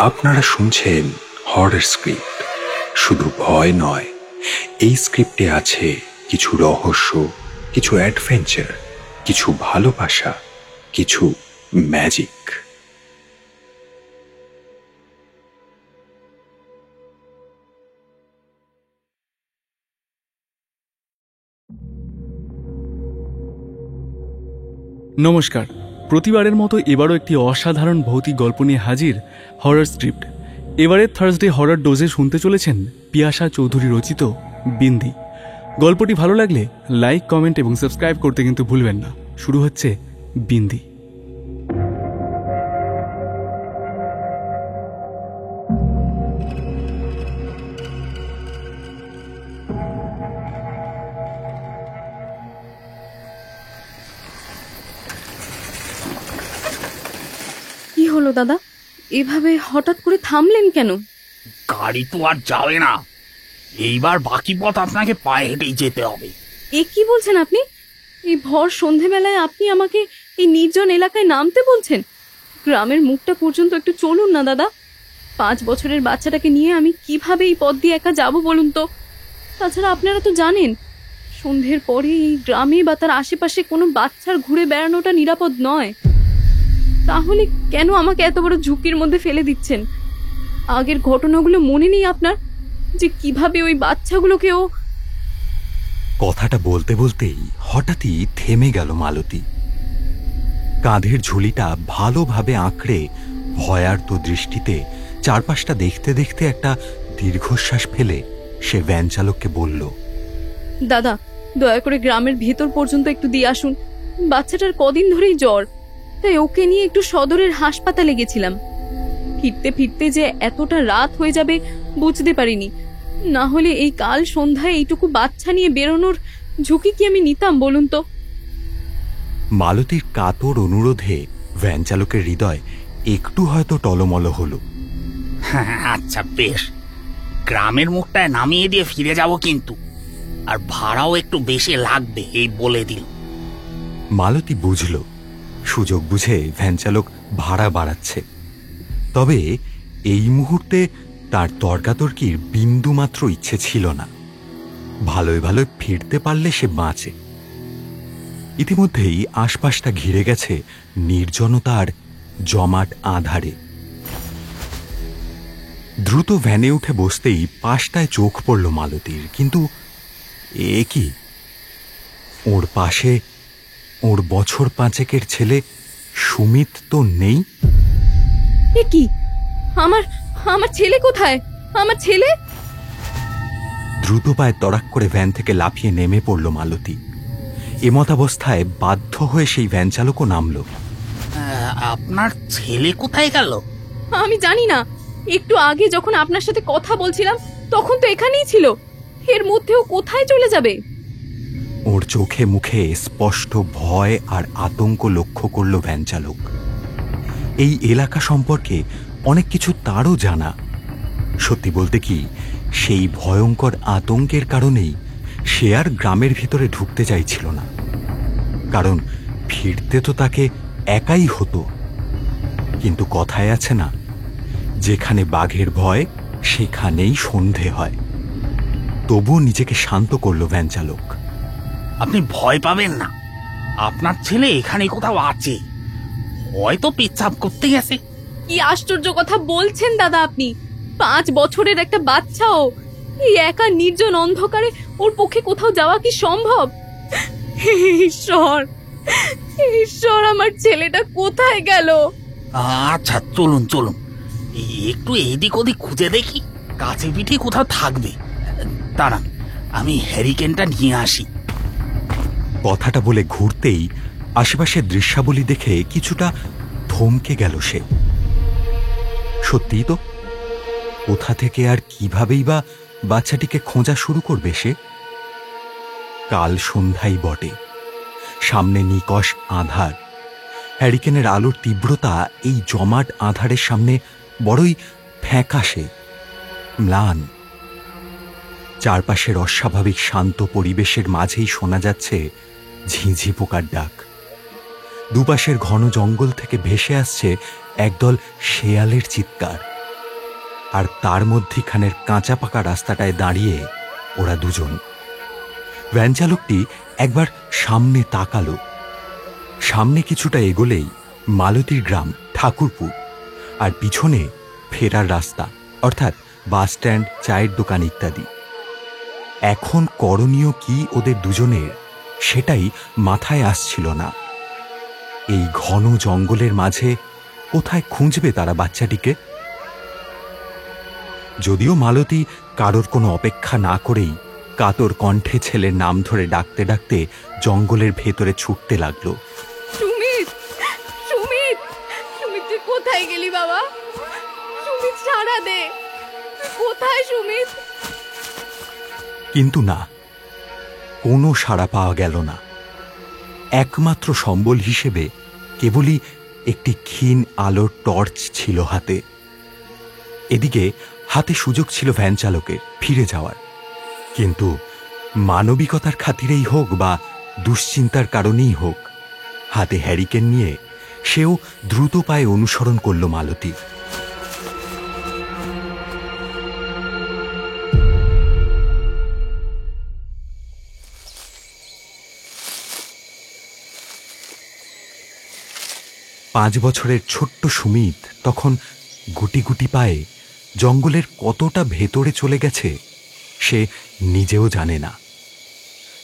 আপনারা শুনছেন horror script. শুধু ভয় নয়, এই স্ক্রিপ্টে আছে কিছু রহস্য, কিছু অ্যাডভেঞ্চার, কিছু ভালোবাসা, কিছু ম্যাজিক। নমস্কার। প্রতিবারের মতো এবারও একটি অসাধারণ ভৌতিক গল্প নিয়ে হাজির হরর স্ক্রিপ্ট। এবারের থার্সডে হরর ডোজে শুনতে চলেছেন পিয়াসা চৌধুরী রচিত বিন্দি। গল্পটি ভালো লাগলে লাইক, কমেন্ট এবং সাবস্ক্রাইব করতে কিন্তু ভুলবেন না। শুরু হচ্ছে বিন্দি। কি হলো দাদা, এভাবে হঠাৎ করে থামলেন কেন? গাড়ি তো আর যাবে না, এইবার বাকি পথ আপনাকে পায়ে হেঁটেই যেতে হবে। এ কি বলছেন আপনি? এই ভর সন্ধেবেলায় আপনি আমাকে এই নির্জন এলাকায় নামতে বলছেন? গ্রামের মুখটা পর্যন্ত একটু চলুন না দাদা। 5 বছরের বাচ্চাটাকে নিয়ে আমি কিভাবে এই পথ দিয়ে একা যাব বলুন তো? তাছাড়া আপনারা তো জানেন, সন্ধ্যের পরে এই গ্রামে বা তার আশেপাশে কোনো বাচ্চার ঘুরে বেড়ানোটা নিরাপদ নয়। তাহলে কেন আমাকে এত বড় ঝুঁকির মধ্যে ফেলে দিচ্ছেন? আগের ঘটনাগুলো মনে নেই আপনার, যে কিভাবে ওই বাচ্চাগুলোকেও... কথাটা বলতে বলতেই হঠাৎই থেমে গেল মালতী। কাঁধের ঝুলিটা ভালোভাবে আঁকড়ে ভয়ার্ত দৃষ্টিতে চারপাশটা দেখতে দেখতে একটা দীর্ঘশ্বাস ফেলে সে ভ্যান চালককে বলল, দাদা, দয়া করে গ্রামের ভেতর পর্যন্ত একটু দিয়ে আসুন। বাচ্চাটার কদিন ধরেই জ্বর, তাই ওকে নিয়ে একটু সদরের হাসপাতালে গেছিলাম। ফিরতে ফিরতে যে এতটা রাত হয়ে যাবে বুঝতে পারিনি। না হলে এই কাল সন্ধ্যায় এইটুকু বাচ্চা নিয়ে বেরোনোর ঝুঁকি কি আমি নিতাম বলুন তো? মালতীর কাতর অনুরোধে ভ্যান চালকের হৃদয় একটু হয়তো টলমল হলো। হ্যাঁ, আচ্ছা বেশ, গ্রামের মুখটায় নামিয়ে দিয়ে ফিরে যাব, কিন্তু আর ভাড়াও একটু বেশি লাগবে, এই বলে দিল। মালতী বুঝল সুযোগ বুঝে ভ্যান চালক ভাড়া বাড়াচ্ছে। তবে এই মুহূর্তে তার তর্কাতর্কির বিন্দুমাত্র ইচ্ছে ছিল না। ভালোই ভালোই ফিরতে পারলে সে বাঁচে। ইতিমধ্যেই আশপাশটা ঘিরে গেছে নির্জনতার জমাট আঁধারে। দ্রুত ভ্যানে উঠে বসতেই পাশটায় চোখ পড়ল মালতীর। কিন্তু এ কি, ওর পাশে ওর বছর 5 ছেলে সুমিত তো নেই। এ কি, আমার আমার ছেলে কোথায়? আমার ছেলে! দ্রুত পায়ে তড়াক করে ভ্যান থেকে লাফিয়ে নেমে পড়ল মালতী। এমতাবস্থায় বাধ্য হয়ে সেই ভ্যান চালকও নামল। আপনার ছেলে কোথায় গেল? আমি জানি না, একটু আগে যখন আপনার সাথে কথা বলছিলাম তখন তো এখানেই ছিল। এর মধ্যেও কোথায় চলে যাবে? ওর চোখে মুখে স্পষ্ট ভয় আর আতঙ্ক লক্ষ্য করল ভ্যান চালক। এই এলাকা সম্পর্কে অনেক কিছু তারও জানা। সত্যি বলতে কি, সেই ভয়ঙ্কর আতঙ্কের কারণেই সে আর গ্রামের ভিতরে ঢুকতে চাইছিল না। কারণ ফিরতে তো তাকে একাই হতো। কিন্তু কথায় আছে না, যেখানে বাঘের ভয় সেখানেই সন্ধে হয়। তবুও নিজেকে শান্ত করল ভ্যান চালক। আপনি ভয় পাবেন না, আপনার ছেলে এখানে কোথাও আছে, হয়তো পেচ্ছাপ করতে গেছে। কি আশ্চর্য কথা বলছেন দাদা আপনি! 5 বছরের একটা বাচ্চাও এই একা নির্জন অন্ধকারে, ওর পক্ষে কোথাও যাওয়া কি সম্ভব? ঈশ্বর, ঈশ্বর, আমার ছেলেটা কোথায় গেল? আচ্ছা চলুন চলুন, একটু এদিক ওদিক খুঁজে দেখি, কাছে পিঠে কোথাও থাকবে। দাঁড়ান, আমি হ্যারিকেনটা নিয়ে আসি। কথাটা বলে ঘুরতেই আশেপাশের দৃশ্যাবলী দেখে কিছুটা থমকে গেল সে। সত্যিই তো, কোথা থেকে আর কিভাবেই বা বাচ্চাটিকে খোঁজা শুরু করবে সে? কাল সন্ধ্যাই বটে, সামনে নিকষ আঁধার। হ্যারিকেনের আলোর তীব্রতা এই জমাট আঁধারের সামনে বড়ই ফ্যাকাশে, ম্লান। চারপাশের অস্বাভাবিক শান্ত পরিবেশের মাঝেই শোনা যাচ্ছে ঝিঁঝি পোকার ডাক। দুপাশের ঘন জঙ্গল থেকে ভেসে আসছে একদল শেয়ালের চিৎকার। আর তার মধ্যিখানের কাঁচা পাকা রাস্তাটায় দাঁড়িয়ে ওরা দুজন। ভ্যান চালকটি একবার সামনে তাকালো। সামনে কিছুটা এগোলেই মালতীর গ্রাম ঠাকুরপুর, আর পিছনে ফেরার রাস্তা, অর্থাৎ বাস স্ট্যান্ড, চায়ের দোকান ইত্যাদি। এখন করণীয় কি ওদের দুজনের, সেটাই মাথায় আসছিল না। এই ঘন জঙ্গলের মাঝে কোথায় খুঁজবে তারা বাচ্চাটিকে? যদিও মালতী কারোর কোনো অপেক্ষা না করেই কাতর কণ্ঠে ছেলের নাম ধরে ডাকতে ডাকতে জঙ্গলের ভেতরে ছুটতে লাগলো। সুমিত, সুমিত, সুমিত, তুই কোথায় গেলি বাবা? সুমিত, সাড়া দে, তুই কোথায় সুমিত? কিন্তু না, কোনো সাড়া পাওয়া গেল না। একমাত্র সম্বল হিসেবে কেবলই একটি ক্ষীণ আলোর টর্চ ছিল হাতে। এদিকে হাতে সুযোগ ছিল ভ্যান চালকের ফিরে যাওয়ার, কিন্তু মানবিকতার খাতিরেই হোক বা দুশ্চিন্তার কারণেই হোক, হাতে হ্যারিকেন নিয়ে সেও দ্রুত পায়ে অনুসরণ করল মালতী। পাঁচ বছরের ছোট্ট সুমিত তখন গুটি গুটি পায়ে জঙ্গলের কতটা ভেতরে চলে গেছে সে নিজেও জানে না।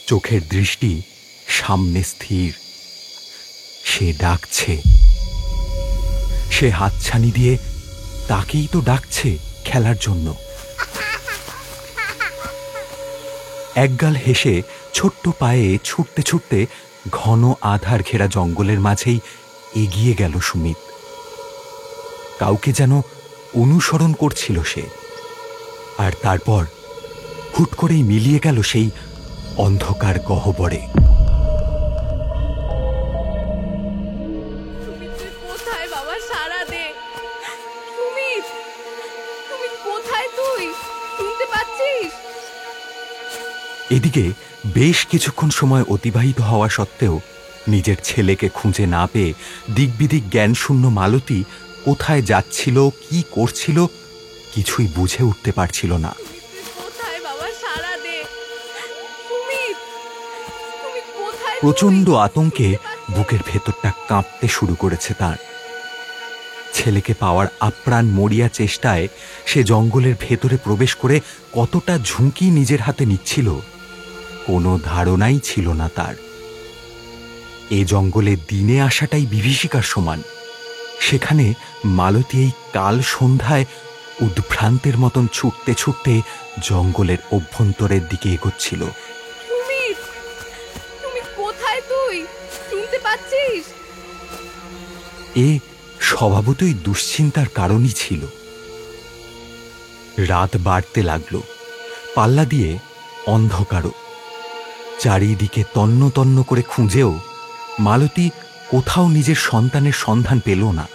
চোখের দৃষ্টি সামনে স্থির। সে ডাকছে, সে হাতছানি দিয়ে তাকেই তো ডাকছে খেলার জন্য। একগাল হেসে ছোট্ট পায়ে ছুটতে ছুটতে ঘন আধার ঘেরা জঙ্গলের মাঝেই এগিয়ে গেল সুমিত। কাউকে যেন অনুসরণ করছিল সে, আর তারপর হুট করেই মিলিয়ে গেল সেই অন্ধকার গহ্বরে। সুমিত, তুই কোথায় বাবা? সাড়া দে। সুমিত, সুমিত, কোথায় তুই? শুনতে পাচ্ছিস? এদিকে বেশ কিছুক্ষণ সময় অতিবাহিত হওয়া সত্ত্বেও নিজের ছেলেকে খুঁজে না পেয়ে দিকবিদিক জ্ঞানশূন্য মালতী কোথায় যাচ্ছিল, কি করছিল, কিছুই বুঝে উঠতে পারছিল না। কোথায় বাবা? সাড়া দে। সুমিত, সুমিত, কোথায় তুই? প্রচণ্ড আতঙ্কে বুকের ভেতরটা কাঁপতে শুরু করেছে তার। ছেলেকে পাওয়ার আপ্রাণ মরিয়া চেষ্টায় সে জঙ্গলের ভেতরে প্রবেশ করে কতটা ঝুঁকি নিজের হাতে নিচ্ছিল কোনো ধারণাই ছিল না তার। এ জঙ্গলে দিনে আসাটাই বিভীষিকার সমান, সেখানে মালতী এই কাল সন্ধ্যায় উদ্ভ্রান্তের মতন ছুটতে ছুটতে জঙ্গলের অভ্যন্তরের দিকে এগোচ্ছিল। সুমিত, সুমিত, কোথায় তুই? শুনতে পাচ্ছিস? এ স্বভাবতই দুশ্চিন্তার কারণই ছিল। রাত বাড়তে লাগল, পাল্লা দিয়ে অন্ধকারও। চারিদিকে তন্ন তন্ন করে খুঁজেও মালতী কোথাও নিজের সন্তানের সন্ধান পেল না।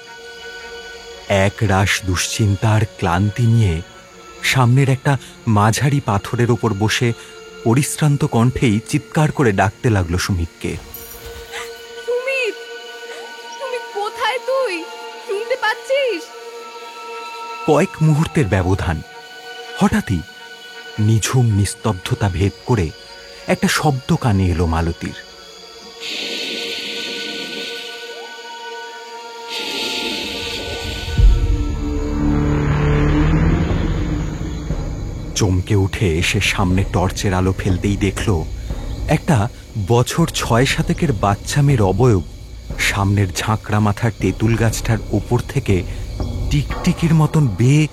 এক রাশ দুশ্চিন্তার ক্লান্তি নিয়ে সামনের একটা মাঝারি পাথরের ওপর বসে পরিশ্রান্ত কণ্ঠেই চিৎকার করে ডাকতে লাগলো সুমিতকে। সুমিত, সুমিত, কোথায় তুই? শুনতে পাচ্ছিস? কয়েক মুহূর্তের ব্যবধান, হঠাৎই নিঝুম নিস্তব্ধতা ভেদ করে একটা শব্দ কানে এলো মালতীর। চমকে উঠে এসে সামনে টর্চের আলো ফেলতেই দেখল একটা বছর 6-7 বাচ্চা মেয়ের অবয়ব সামনের ঝাঁকড়া মাথার তেঁতুল গাছটার ওপর থেকে টিকটিকির মতন বেয়ে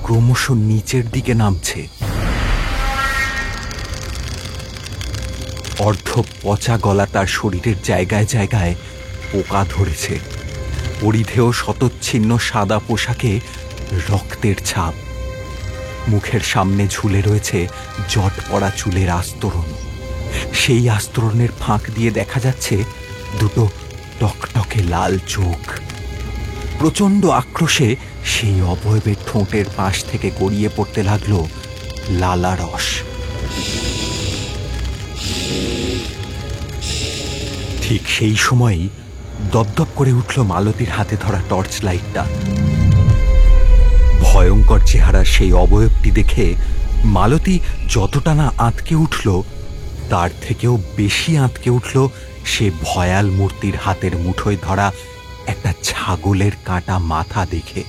ক্রমশ নিচের দিকে নামছে। অর্ধ পচা গলা তার শরীরের জায়গায় জায়গায় পোকা ধরেছে। পরিধেয় শতচ্ছিন্ন সাদা পোশাকে রক্তের ছাপ। মুখের সামনে ঝুলে রয়েছে জট পড়া চুলের আস্তরণ। সেই আস্তরণের ফাঁক দিয়ে দেখা যাচ্ছে দুটো টকটকে লাল চোখ। প্রচণ্ড আক্রোশে সেই অবয়বের ঠোঁটের পাশ থেকে গড়িয়ে পড়তে লাগলো লালা রস। ঠিক সেই সময়ই দপদপ করে উঠল মালতীর হাতে ধরা টর্চ লাইটটা। ভয়ঙ্কর চেহারার সেই অবয়বটি দেখে মালতী যতটা না আঁতকে উঠল, তার থেকেও বেশি আঁতকে উঠল সে ভয়াল মূর্তির হাতের মুঠোয় ধরা একটা ছাগলের কাটা মাথা দেখে।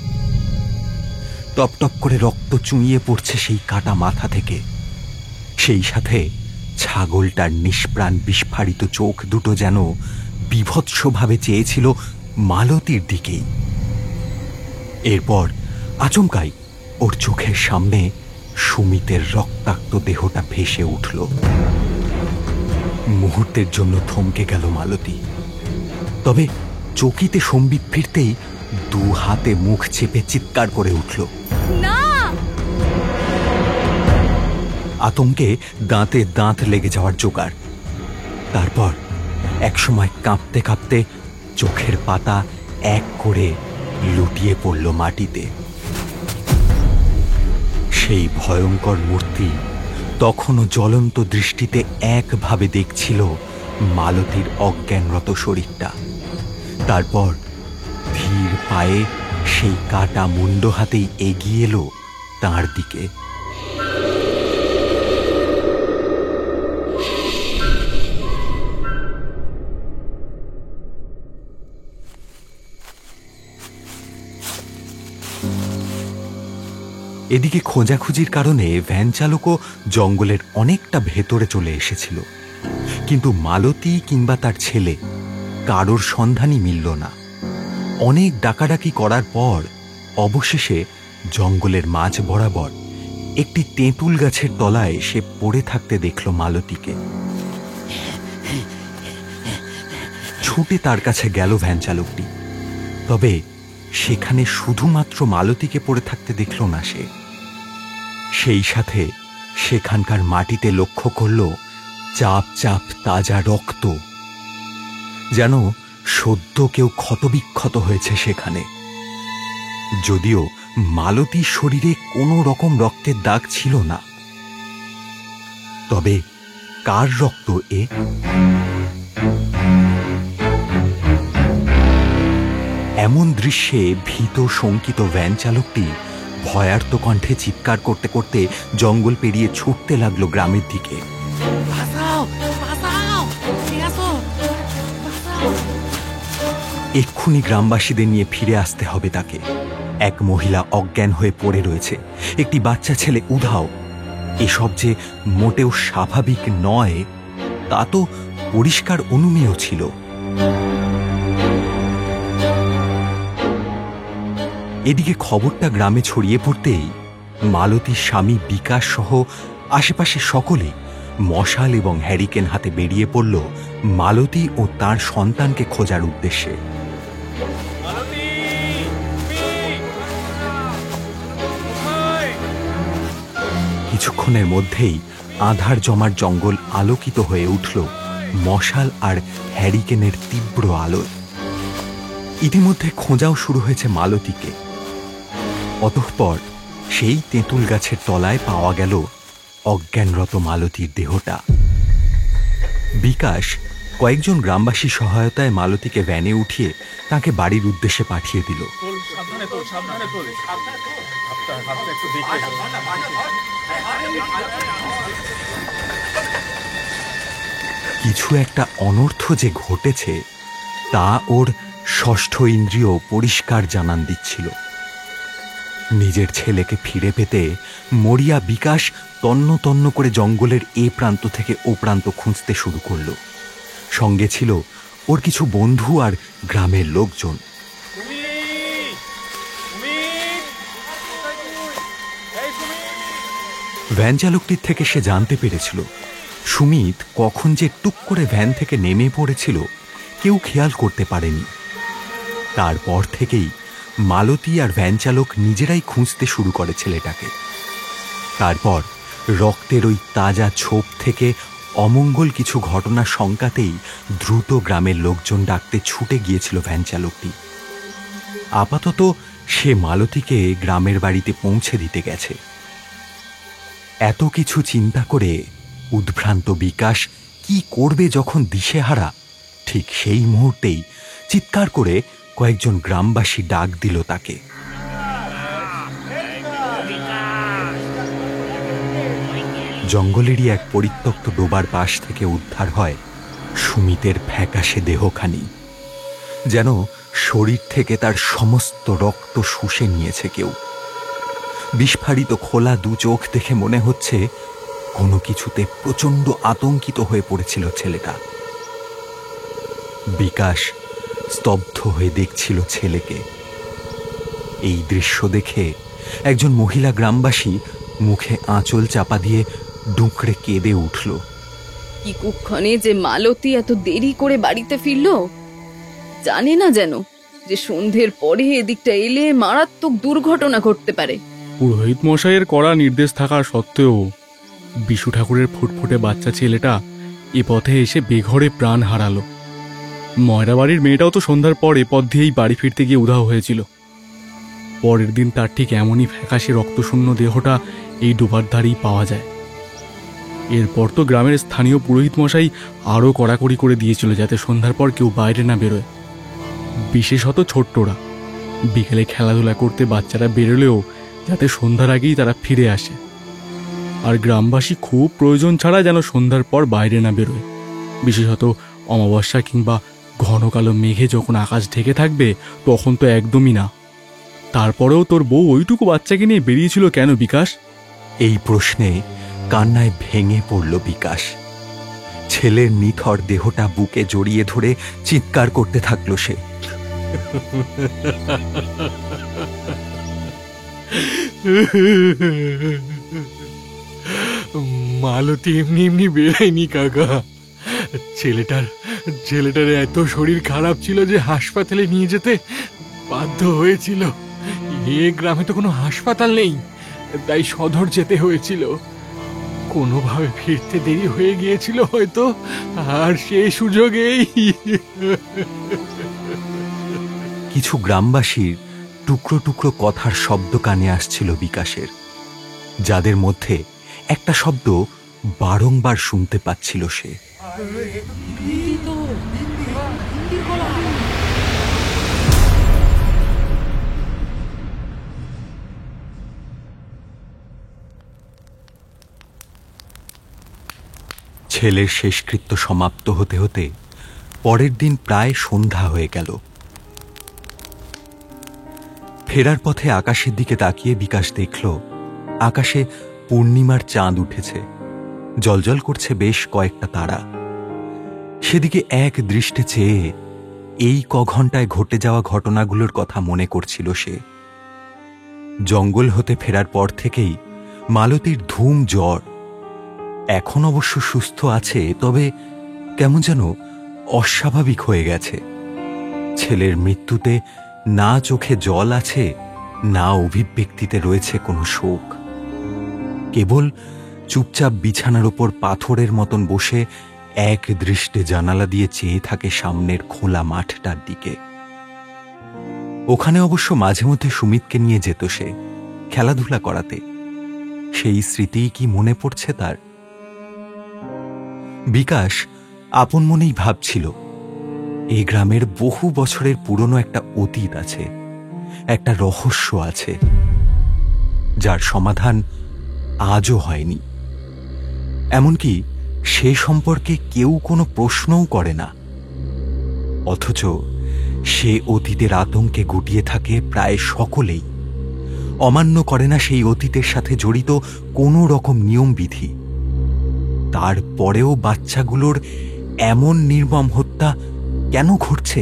টপটপ করে রক্ত চুঁইয়ে পড়ছে সেই কাটা মাথা থেকে। সেই সাথে ছাগলটার নিষ্প্রাণ বিস্ফারিত চোখ দুটো যেন বীভৎসভাবে চেয়েছিল মালতীর দিকেই। এরপর আচমকাই ওর চোখের সামনে সুমিতের রক্তাক্ত দেহটা ভেসে উঠল। মুহূর্তের জন্য থমকে গেল মালতী। তবে চকিতে সম্বিত ফিরতেই দু হাতে মুখ চেপে চিৎকার করে উঠল। না! আতঙ্কে দাঁতে দাঁত লেগে যাওয়ার জোগাড়। তারপর একসময় কাঁপতে কাঁপতে চোখের পাতা এক করে লুটিয়ে পড়ল মাটিতে। সেই ভয়ঙ্কর মূর্তি তখনও জ্বলন্ত দৃষ্টিতে একভাবে দেখছিল মালতীর অজ্ঞানরত শরীরটা। তারপর ধীর পায়ে সেই কাটা মুন্ড হাতেই এগিয়ে এলো তাঁর দিকে। এদিকে খোঁজাখুঁজির কারণে ভ্যান চালকও জঙ্গলের অনেকটা ভেতরে চলে এসেছিল, কিন্তু মালতী কিংবা তার ছেলে কারোর সন্ধানই মিলল না। অনেক ডাকাডাকি করার পর অবশেষে জঙ্গলের মাঝ বরাবর একটি তেঁতুল গাছের তলায় সে পড়ে থাকতে দেখল মালতীকে। ছুটে তার কাছে গেল ভ্যান চালকটি। তবে সেখানে শুধুমাত্র মালতীকে পড়ে থাকতে দেখল না সে, সেই সাথে সেখানকার মাটিতে লক্ষ্য করল চাপ চাপ তাজা রক্ত, যেন সদ্য কেউ ক্ষতবিক্ষত হয়েছে সেখানে। যদিও মালতীর শরীরে কোনো রকম রক্তের দাগ ছিল না, তবে কার রক্ত এ? এমন দৃশ্যে ভীত শঙ্কিত ভ্যান চালকটি ভয়ার্ত কণ্ঠে চিৎকার করতে করতে জঙ্গল পেরিয়ে ছুটতে লাগলো গ্রামের দিকে। এক্ষুনি গ্রামবাসীদের নিয়ে ফিরে আসতে হবে তাকে। এক মহিলা অজ্ঞান হয়ে পড়ে রয়েছে, একটি বাচ্চা ছেলে উধাও। এসব যে মোটেও স্বাভাবিক নয় তা তো পরিষ্কার অনুমেয় ছিল। এদিকে খবরটা গ্রামে ছড়িয়ে পড়তেই মালতীর স্বামী বিকাশ সহ আশেপাশে সকলে মশাল এবং হ্যারিকেন হাতে বেরিয়ে পড়ল মালতী ও তার সন্তানকে খোঁজার উদ্দেশ্যে। কিছুক্ষণের মধ্যেই আঁধার জমার জঙ্গল আলোকিত হয়ে উঠল মশাল আর হ্যারিকেনের তীব্র আলোয়। ইতিমধ্যে খোঁজাও শুরু হয়েছে মালতীকে। অতঃপর সেই তেঁতুল গাছের তলায় পাওয়া গেল অজ্ঞানরত মালতীর দেহটা। বিকাশ কয়েকজন গ্রামবাসী সহায়তায় মালতীকে ভ্যানে উঠিয়ে তাকে বাড়ির উদ্দেশ্যে পাঠিয়ে দিল। কিছু একটা অনর্থ যে ঘটেছে তা ওর ষষ্ঠ ইন্দ্রিয় পরিষ্কার জানান দিচ্ছিল। নিজের ছেলেকে ফিরে পেতে মরিয়া বিকাশ তন্ন তন্ন করে জঙ্গলের এ প্রান্ত থেকে ও প্রান্ত খুঁজতে শুরু করল। সঙ্গে ছিল ওর কিছু বন্ধু আর গ্রামের লোকজন। ভ্যান চালকটির থেকে সে জানতে পেরেছিল সুমিত কখন যে টুক করে ভ্যান থেকে নেমে পড়েছিল কেউ খেয়াল করতে পারেনি। তারপর থেকেই মালতী আর ভ্যান চালক নিজেরাই খুঁজতে শুরু করে ছেলেটাকে। তারপর রক্তের ওই তাজা ছোপ থেকে অমঙ্গল কিছু ঘটনার শঙ্কাতেই দ্রুত গ্রামের লোকজন ডাকতে ছুটে গিয়েছিল ভ্যান চালকটি। আপাতত সে মালতীকে গ্রামের বাড়িতে পৌঁছে দিতে গেছে। এত কিছু চিন্তা করে উদ্ভ্রান্ত বিকাশ কি করবে যখন দিশেহারা, ঠিক সেই মুহূর্তেই চিৎকার করে কয়েকজন গ্রামবাসী ডাক দিল তাকে। জঙ্গলেরই এক পরিত্যক্ত ডোবার পাশ থেকে উদ্ধার হয় সুমিতের ফ্যাকাশে দেহখানি। যেন শরীর থেকে তার সমস্ত রক্ত শুষে নিয়েছে কেউ। বিস্ফারিত খোলা দু চোখ দেখে মনে হচ্ছে কোনো কিছুতে প্রচণ্ড আতঙ্কিত হয়ে পড়েছিল ছেলেটা। বিকাশ স্তব্ধ হয়ে দেখছিল ছেলেকে। এই দৃশ্য দেখে একজন মহিলা গ্রামবাসী মুখে আঁচল চাপা দিয়ে ডুকরে কেঁদে উঠল। কি কুক্ষণে যে মালতী এত দেরি করে বাড়িতে ফিরল, জানে না যেন যে সন্ধ্যের পরে এদিকটা এলে মারাত্মক দুর্ঘটনা ঘটতে পারে। পুরোহিত মশাইয়ের কড়া নির্দেশ থাকা সত্ত্বেও বিশু ঠাকুরের ফুটফুটে বাচ্চা ছেলেটা এ পথে এসে বেঘরে প্রাণ হারালো। ময়রা বাড়ির মেয়েটাও তো সন্ধ্যার পর এ পথ দিয়েই বাড়ি ফিরতে গিয়ে উধাও হয়েছিল। পরের দিন তার ঠিক এমনই ফ্যাকাশে রক্তশূন্য দেহটা এই ডোবার ধারেই পাওয়া যায়। এরপর তো গ্রামের স্থানীয় পুরোহিত মশাই আরও কড়াকড়ি করে দিয়েছিল যাতে সন্ধ্যার পর কেউ বাইরে না বেরোয়। বিশেষত ছোট্টরা বিকেলে খেলাধুলা করতে বাচ্চারা বেরোলেও যাতে সন্ধ্যার আগেই তারা ফিরে আসে, আর গ্রামবাসী খুব প্রয়োজন ছাড়া যেন সন্ধ্যার পর বাইরে না বেরোয়। বিশেষত অমাবস্যা কিংবা ঘন কালো মেঘে যখন আকাশ ঢেকে থাকবে তখন তো একদমই না। তারপরেও তোর বউ ওইটুকু বাচ্চাকে নিয়ে বেরিয়েছিল কেন বিকাশ? এই প্রশ্নে কান্নায় ভেঙে পড়ল বিকাশ। ছেলের নিথর দেহটা বুকে জড়িয়ে ধরে চিৎকার করতে থাকলো সে। মালতী এমনি এমনি বেরায়নি কাকা। ছেলেটার এত শরীর খারাপ ছিল যে হাসপাতালে নিয়ে যেতে বাধ্য হয়েছিল। এ গ্রামে তো কোনো হাসপাতাল নেই, তাই সদর যেতে হয়েছিল। কোনোভাবে ফিরতে দেরি হয়ে গিয়েছিল হয়তো, আর সেই সুযোগেই। কিছু গ্রামবাসীর টুকরো টুকরো কথার শব্দ কানে আসছিল বিকাশের, যাদের মধ্যে একটা শব্দ বারংবার শুনতে পাচ্ছিল সে। ছেলের শেষকৃত্য সমাপ্ত হতে হতে পরের দিন প্রায় সন্ধ্যা হয়ে গেল। ফেরার পথে আকাশের দিকে তাকিয়ে বিকাশ দেখল আকাশে পূর্ণিমার চাঁদ উঠেছে, জ্বলজ্বল করছে বেশ কয়েকটা তারা। সেদিকে এক দৃষ্টে চেয়ে এই ঘন্টায় ঘটে যাওয়া ঘটনাগুলোর কথা মনে করছিল সে। জঙ্গল হতে ফেরার পর থেকেই মালতীর ধুম জ্বর। এখন অবশ্য সুস্থ আছে, তবে কেমন যেন অস্বাভাবিক হয়ে গেছে। ছেলের মৃত্যুতে না চোখে জল আছে, না অভিব্যক্তিতে রয়েছে কোনো শোক। কেবল চুপচাপ বিছানার ওপর পাথরের মতন বসে এক দৃষ্টে জানালা দিয়ে চেয়ে থাকে সামনের খোলা মাঠটার দিকে। ওখানে অবশ্য মাঝে মধ্যে সুমিতকে নিয়ে যেত সে খেলাধুলা করাতে। সেই স্মৃতিই কি মনে পড়ছে তার? বিকাশ আপন মনেই ভাবছিল, এই গ্রামের বহু বছরের পুরনো একটা অতীত আছে, একটা রহস্য আছে, যার সমাধান আজও হয়নি। এমনকি সে সম্পর্কে কেউ কোনো প্রশ্নও করে না। অথচ সে অতীতের আতঙ্কে গুটিয়ে থাকে প্রায় সকলেই। অমান্য করে না সেই অতীতের সাথে জড়িত কোনো রকম নিয়মবিধি। তারপরেও বাচ্চাগুলোর এমন নির্মম হত্যা কেন ঘটছে?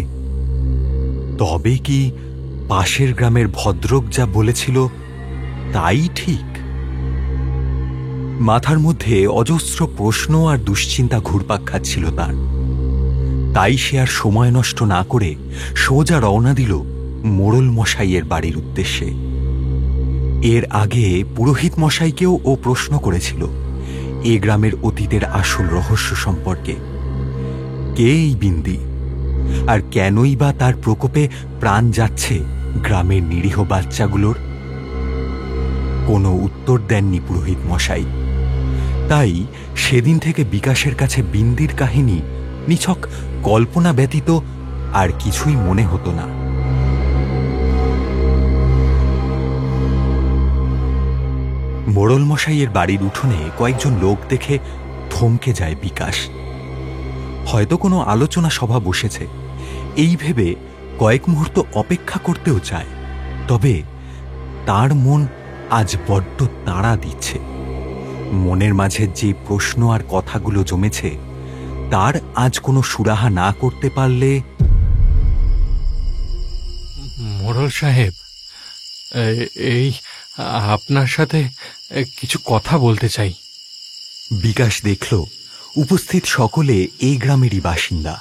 তবে কি পাশের গ্রামের ভদ্রক যা বলেছিল তাই ঠিক? মাথার মধ্যে অজস্র প্রশ্ন আর দুশ্চিন্তা ঘুরপাক খাচ্ছিল তার। তাই সে আর সময় নষ্ট না করে সোজা রওনা দিল মোড়ল মশাইয়ের বাড়ির উদ্দেশ্যে। এর আগে পুরোহিত মশাইকেও ও প্রশ্ন করেছিল এ গ্রামের অতীতের আসল রহস্য সম্পর্কে। কে এই বিন্দি, আর কেনই বা তার প্রকোপে প্রাণ যাচ্ছে গ্রামের নিরীহ বাচ্চাগুলোর? কোনো উত্তর দেননি পুরোহিত মশাই। তাই সেদিন থেকে বিকাশের কাছে বিন্দির কাহিনী নিছক কল্পনা ব্যতীত আর কিছুই মনে হতো না। মোড়ল মশাইয়ের বাড়ির উঠোনে কয়েকজন লোক দেখে থমকে যায় বিকাশ। হয়তো কোনো আলোচনা সভা বসেছে এই ভেবে কয়েক মুহূর্ত অপেক্ষা করতেও চায়, তবে তার মন আজ বড্ড তাড়া দিচ্ছে। মনের মাঝে যে প্রশ্ন আর কথাগুলো জমেছে তার আজ কোনো সুরাহা না করতে পারলে। মোড়ল সাহেব, এই আপনার সাথে কিছু কথা বলতে চাই। বিকাশ দেখল উপস্থিত সকলে এই গ্রামেরই বাসিন্দা।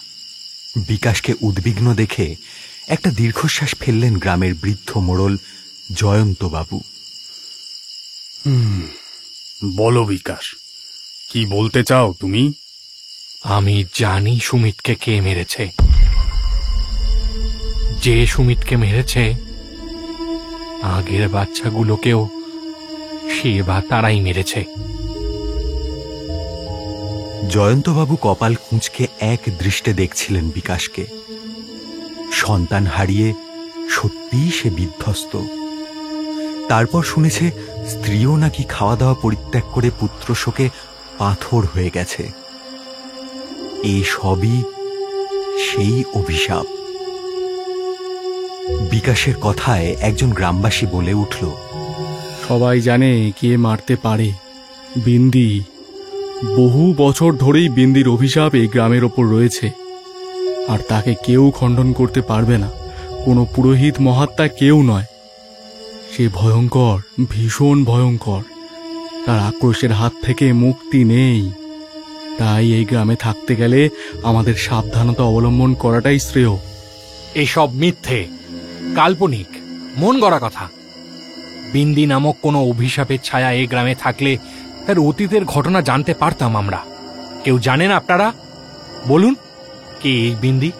বিকাশকে উদ্বিগ্ন দেখে একটা দীর্ঘশ্বাস ফেললেন গ্রামের বৃদ্ধ মোড়ল জয়ন্তবাবু। বলো বিকাশ, কি বলতে চাও তুমি? আমি জানি সুমিতকে কে মেরেছে। যে সুমিতকে মেরেছে আগের বাচ্চাগুলোকেও সে বা তারাই মেরেছে। জয়ন্তবাবু কপাল কুঁচকে এক দৃষ্টে দেখছিলেন বিকাশকে। সন্তান হারিয়ে সত্যিই সে বিধ্বস্ত। তারপর শুনেছে স্ত্রীও নাকি খাওয়া দাওয়া পরিত্যাগ করে পুত্র শোকে পাথর হয়ে গেছে। এই সবই সেই অভিশাপ। বিকাশের কথায় একজন গ্রামবাসী বলে উঠল, সবাই জানে কে মারতে পারে, বিন্দি। বহু বছর ধরেই বিন্দির অভিশাপ এই গ্রামের ওপর রয়েছে, আর তাকে কেউ খণ্ডন করতে পারবে না। কোনো পুরোহিত মহাত্মা কেউ নয়। সে ভয়ঙ্কর, ভীষণ ভয়ঙ্কর। তার আক্রোশের হাত থেকে মুক্তি নেই। তাই এই গ্রামে থাকতে গেলে আমাদের সাবধানতা অবলম্বন করাটাই শ্রেয়। এসব মিথ্যে, কাল্পনিক, মন গড়া কথা। বিন্দি নামক কোনো অভিশাপের ছায়া এই গ্রামে থাকলে তার অতীতের ঘটনা জানতে পারতাম আমরা। কেউ জানেন আপনারা? বলুন, কে এই বিন্দি?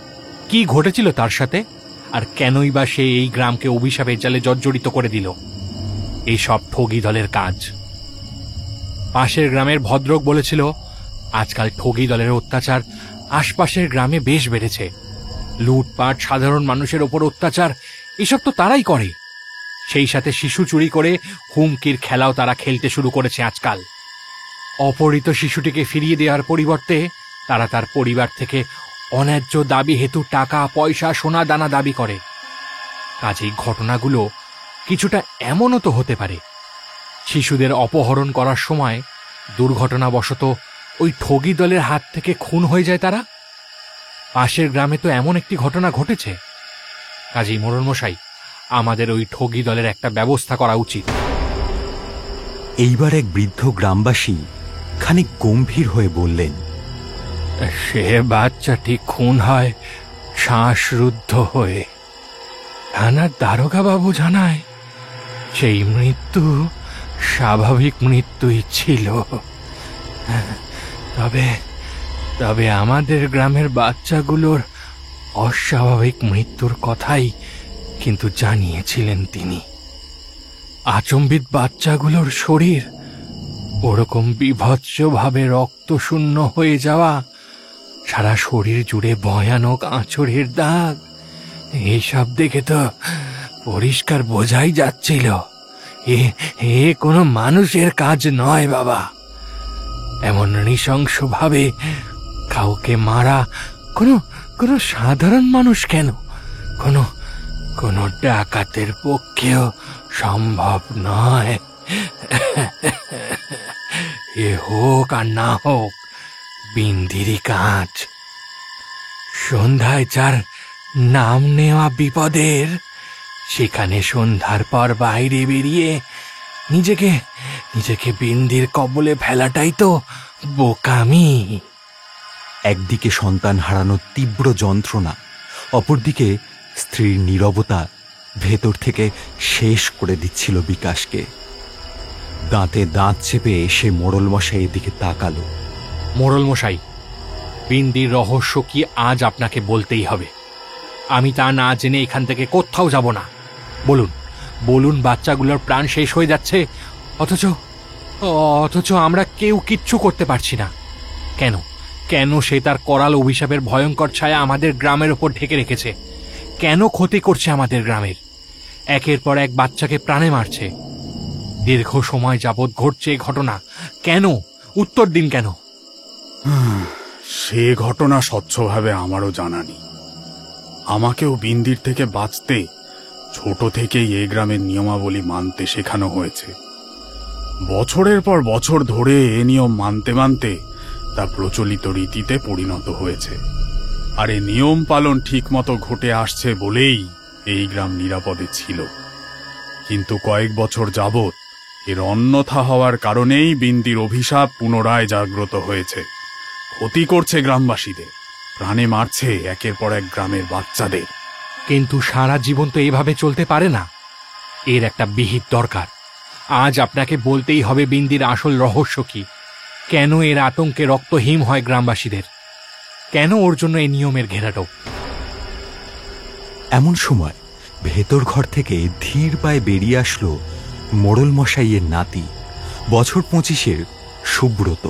কি ঘটেছিল তার সাথে? আর কেনই বা সে এই গ্রামকে অভিশাপের জালে জর্জরিত করে দিল? এই সব ঠগি দলের কাজ। পাশের গ্রামের ভদ্রক বলেছিল, আজকাল ঠগি দলের অত্যাচার আশপাশের গ্রামে বেশ বেড়েছে। লুটপাট, সাধারণ মানুষের ওপর অত্যাচার, এসব তো তারাই করে। সেই সাথে শিশু চুরি করে হুমকির খেলাও তারা খেলতে শুরু করেছে আজকাল। অপহৃত শিশুটিকে ফিরিয়ে দেওয়ার পরিবর্তে তারা তার পরিবার থেকে অন্যায্য দাবি হেতু টাকা, পয়সা, সোনা দানা দাবি করে। কাজেই ঘটনাগুলো কিছুটা এমনও তো হতে পারে, শিশুদের অপহরণ করার সময় দুর্ঘটনাবশত ওই ঠগি দলের হাত থেকে খুন হয়ে যায় তারা। পাশের গ্রামে তো এমন একটি ঘটনা ঘটেছে। কাজেই মোড়ল মশাই, আমাদের ওই ঠগি দলের একটা ব্যবস্থা করা উচিত। এইবার এক বৃদ্ধ গ্রামবাসী খানিক গম্ভীর হয়ে বললেন, সে বাচ্চাটি খুন হয় শ্বাসরুদ্ধ হয়ে। থানার দারোগা বাবু জানায় সেই মৃত্যু স্বাভাবিক মৃত্যুই ছিল। তবে আমাদের গ্রামের বাচ্চাগুলোর অস্বাভাবিক মৃত্যুর কথাই কিন্তু জানিয়েছিলেন তিনি। আচম্বিত বাচ্চাগুলোর শরীর ওরকম বিভৎসভাবে রক্তশূন্য হয়ে যাওয়া, সারা শরীর জুড়ে ভয়ানক আঁচড়ের দাগ, এইসব দেখে তো পরিষ্কার বোঝাই যাচ্ছিল এ কোনো মানুষের কাজ নয় বাবা। এমন নৃশংসভাবে কাউকে মারা কোনো সাধারণ মানুষ কেন, কোনো ডাকাতের পক্ষেও সম্ভব নয়। এ হোক আর না হোক বিন্দিরই কাজ। সন্ধ্যায় যার নাম নেওয়া বিপদের, সেখানে সন্ধ্যার পর বাইরে বেরিয়ে নিজেকে বিন্দির কবলে ফেলাটাই তো বোকামি। একদিকে সন্তান হারানোর তীব্র যন্ত্রণা, অপরদিকে স্ত্রীর নীরবতা ভেতর থেকে শেষ করে দিচ্ছিল বিকাশকে। দাঁতে দাঁত চেপে সে মোড়ল মশাইয়ের দিকে তাকালো। মোড়ল মশাই, বিন্দির রহস্য কি আজ আপনাকে বলতেই হবে। আমি তা না জেনে এখান থেকে কোথাও যাব না। বলুন, বাচ্চাগুলোর প্রাণ শেষ হয়ে যাচ্ছে, অথচ আমরা কেউ কিচ্ছু করতে পারছি না। কেন সে তার করাল অভিশাপের ভয়ঙ্কর ছায়া আমাদের গ্রামের ওপর ঢেকে রেখেছে? কেন ক্ষতি করছে আমাদের গ্রামের? একের পর এক বাচ্চাকে প্রাণে মারছে। দীর্ঘ সময় যাবৎ ঘটছে এই ঘটনা, কেন? উত্তর দিন কেন? সে ঘটনা স্বচ্ছভাবে আমারও জানা নেই। আমাকেও বিন্দির থেকে বাঁচতে ছোট থেকেই এই গ্রামের নিয়মাবলী মানতে শেখানো হয়েছে। বছরের পর বছর ধরে এ নিয়ম মানতে মানতে তা প্রচলিত রীতিতে পরিণত হয়েছে। আর এ নিয়ম পালন ঠিক মতো ঘটে আসছে বলেই এই গ্রাম নিরাপদে ছিল। কিন্তু কয়েক বছর যাবৎ এর অন্যথা হওয়ার কারণেই বিন্দির অভিশাপ পুনরায় জাগ্রত হয়েছে। ক্ষতি করছে গ্রামবাসীদের, প্রাণে মারছে একের পর এক গ্রামের বাচ্চাদের। কিন্তু সারা জীবন তো এইভাবে চলতে পারে না, এর একটা বিহিত দরকার। আজ আপনাকে বলতেই হবে বিন্দির আসল রহস্য কি, কেন এর আতঙ্কে রক্তহীন হয় গ্রামবাসীদের, কেন ওর জন্য এই নিয়মের ঘেরাটোপ। এমন সময় ভেতর ঘর থেকে ধীর পায়ে বেরিয়ে আসলো মোড়ল মশাইয়ের নাতি, বছর 25-এর সুব্রত।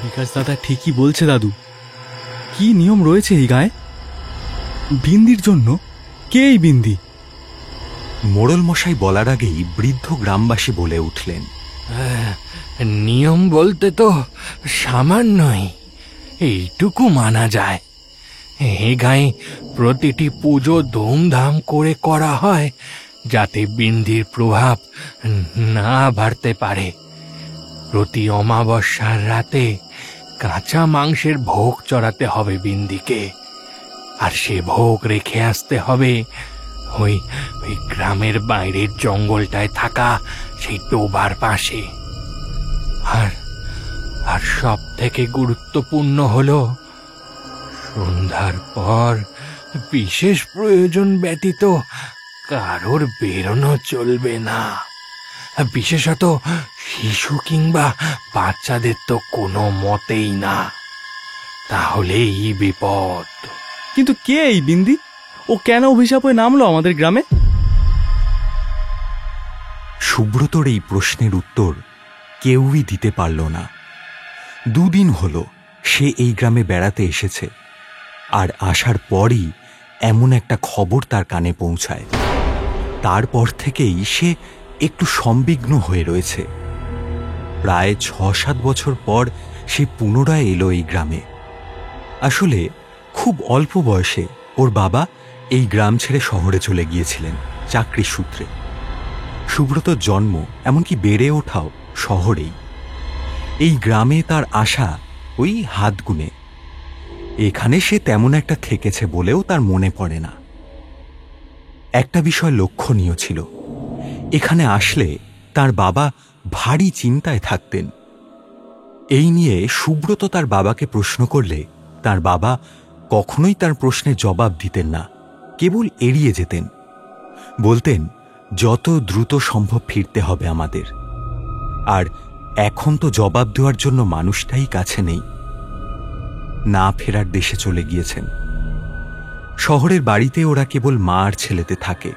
বিকাশ দাদা ঠিকই বলছে দাদু। কি নিয়ম রয়েছে এই গায়ে? বিন্দির জন্য? কে এই বিন্দি? মোড়ল মশাই বলার আগেই বৃদ্ধ গ্রামবাসী বলে উঠলেন, নিয়ম বলতে তো সামান্যই, এইটুকু মানা যায়। এ গায়ে প্রতিটি পুজো ধুমধাম করে করা হয় যাতে বিন্দির প্রভাব না বাড়তে পারে। প্রতি অমাবস্যার রাতে কাঁচা মাংসের ভোগ চড়াতে হবে বিন্দিকে, আর সে ভোগ রেখে আসতে হবে ওই ওই গ্রামের বাইরের জঙ্গলটায় থাকা সেই ডোবার পাশে। আর আর সব থেকে গুরুত্বপূর্ণ হলো সন্ধ্যার পর বিশেষ প্রয়োজন ব্যতীত কারোর বেরোনো চলবে না, বিশেষত শিশু কিংবা বাচ্চাদের তো কোনো মতেই না, তাহলেই বিপদ। কিন্তু কে এই বিন্দি? ও কেন অভিশাপ হয়ে নামলো আমাদের গ্রামে? সুব্রতর এই প্রশ্নের উত্তর কেউই দিতে পারল না। 2 দিন হলো সে এই গ্রামে বেড়াতে এসেছে, আর আসার পরই এমন একটা খবর তার কানে পৌঁছায়। তারপর থেকেই সে একটু সংবিঘ্ন হয়ে রয়েছে। প্রায় 6-7 বছর পর সে পুনরায় এলো এই গ্রামে। আসলে খুব অল্প বয়সে ওর বাবা এই গ্রাম ছেড়ে শহরে চলে গিয়েছিলেন চাকরির সূত্রে। সুব্রতর জন্ম, এমনকি বেড়ে ওঠাও শহরেই। এই গ্রামে তার আসা ওই হাত গুনে। এখানে সে তেমন একটা থেকেছে বলেও তার মনে পড়ে না। একটা বিষয় লক্ষণীয় ছিল, এখানে আসলে তার বাবা ভারী চিন্তায় থাকতেন। এই নিয়ে সুব্রত তার বাবাকে প্রশ্ন করলে তার বাবা কখনোই তার প্রশ্নের জবাব দিতেন না, কেবল এড়িয়ে যেতেন। বলতেন, যত দ্রুত সম্ভব ফিরতে হবে আমাদের। আর এখন তো জবাব দেওয়ার জন্য মানুষটাই কাছে নেই। না ফেরার দেশে চলে গিয়েছেন। শহরের বাড়িতে ওরা কেবল মা আর ছেলেতে থাকে।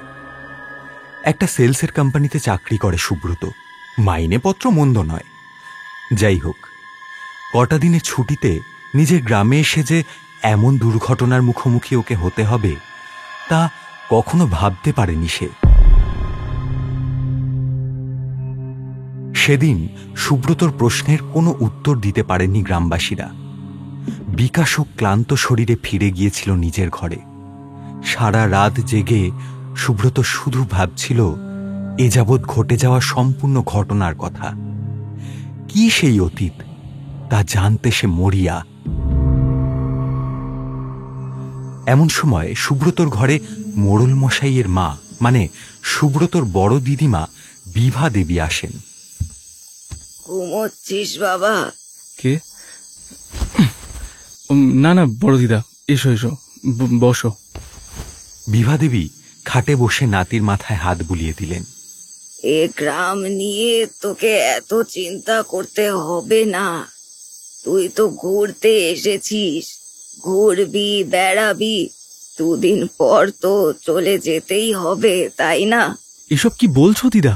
একটা সেলসের কোম্পানিতে চাকরি করে সুব্রত, মাইনেপত্র মন্দ নয়। যাই হোক, কটা দিনের ছুটিতে নিজের গ্রামে এসে যে এমন দুর্ঘটনার মুখোমুখি ওকে হতে হবে তা কখনো ভাবতে পারেনি সে। সেদিন সুব্রতর প্রশ্নের কোনো উত্তর দিতে পারেননি গ্রামবাসীরা। বিকাশও ক্লান্ত শরীরে ফিরে গিয়েছিল নিজের ঘরে। সারা রাত জেগে সুব্রত শুধু ভাবছিল এ যাবৎ ঘটে যাওয়া সম্পূর্ণ ঘটনার কথা। কি সেই অতীত তা জানতে সে মরিয়া। এমন সময় সুব্রতর ঘরে মোড়ল মশাইয়ের মা, মানে সুব্রতর বড় দিদিমা বিভা দেবী আসেন। ঘুমোচ্ছিস বাবা? কে? না না বড় দিদা, এসো এসো, বসো। বিভা দেবী খাটে বসে নাতির মাথায় হাত বুলিয়ে দিলেন। এ গ্রাম নিয়ে তোকে এত চিন্তা করতে হবে না। তুই তো ঘুরতে এসেছিস, ঘুরবি বেড়াবি, 2 দিন পর তো চলে যেতেই হবে, তাই না? এসব কি বলছো দিদা?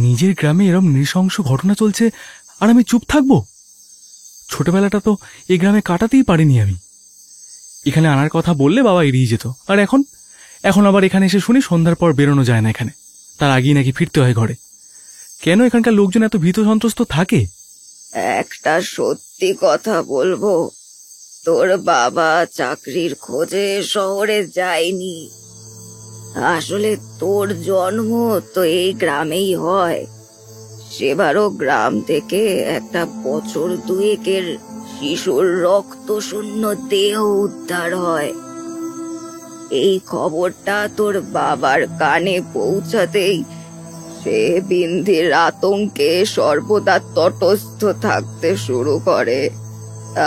নিজের গ্রামে এরম নৃশংস ঘটনা চলছে আর আমি চুপ থাকবো? ছোটবেলাটা তো এই গ্রামে কাটাতেই পারিনি আমি। এখানে আনার কথা বললে বাবা এড়িয়ে যেত, আর এখন আবার এখানে এসে শুনি সন্ধ্যার পর বেরোনো যায় না এখানে। তার আগেই নাকি ফিরতে হয় ঘরে। কেন এখানকার লোকজন এত ভীত সন্ত্রস্ত থাকে? একটা সত্যি কথা বলবো, তোর বাবা চাকরির খোঁজে শহরে যায়নি। আসলে তোর জন্ম তো এই গ্রামেই হয়। সেবারও গ্রাম থেকে একটা বছর দুয়েকের শিশুর রক্ত শূন্য দেহ উদ্ধার হয়। এই খবরটা তোর বাবার কানে পৌঁছাতেই সে বিন্ধির আতঙ্কে সর্বদা তটস্থ থাকতে শুরু করে।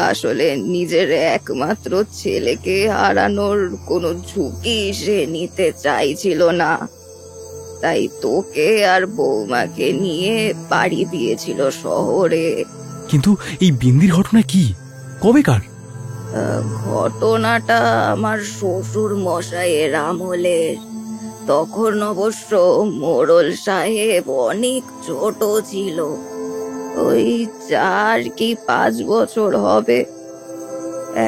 আসলে নিজের একমাত্র ছেলেকে হারানোর কোনো ঝুঁকি সে নিতে চাইছিল না, তাই তোকে আর বৌমাকে নিয়ে পাড়ি দিয়েছিল শহরে। কিন্তু এই বিন্দির ঘটনা কি, কবেকার? ঘটনাটা আমার শ্বশুর মশাইয়ের আমলের। তখন অবশ্য মোড়ল সাহেব অনেক ছোট ছিল, ওই 4 কি 5 বছর হবে।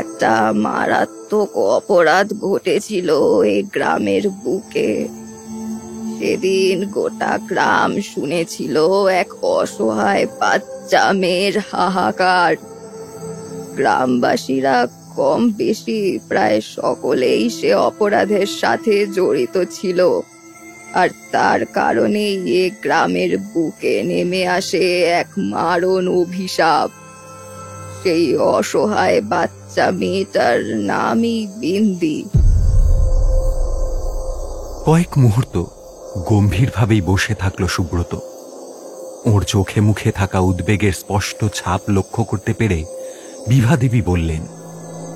একটা মারাত্মক অপরাধ ঘটেছিল এই গ্রামের বুকে। সেদিন গোটা গ্রাম শুনেছিল এক অসহায় বাচ্চা মেয়ের হাহাকার। গ্রামবাসীরা কম বেশি প্রায় সকলেই সে অপরাধের সাথে জড়িত ছিল, আর তার কারণেই এ গ্রামের বুকে নেমে আসে এক মারণ অভিশাপ। সেই অসহায় বাচ্চা মেয়েটার নামই বিন্দি। কয়েক মুহূর্ত গম্ভীরভাবেই বসে থাকল সুব্রত। ওর চোখে মুখে থাকা উদ্বেগের স্পষ্ট ছাপ লক্ষ্য করতে পেরে বিভাদেবী বললেন,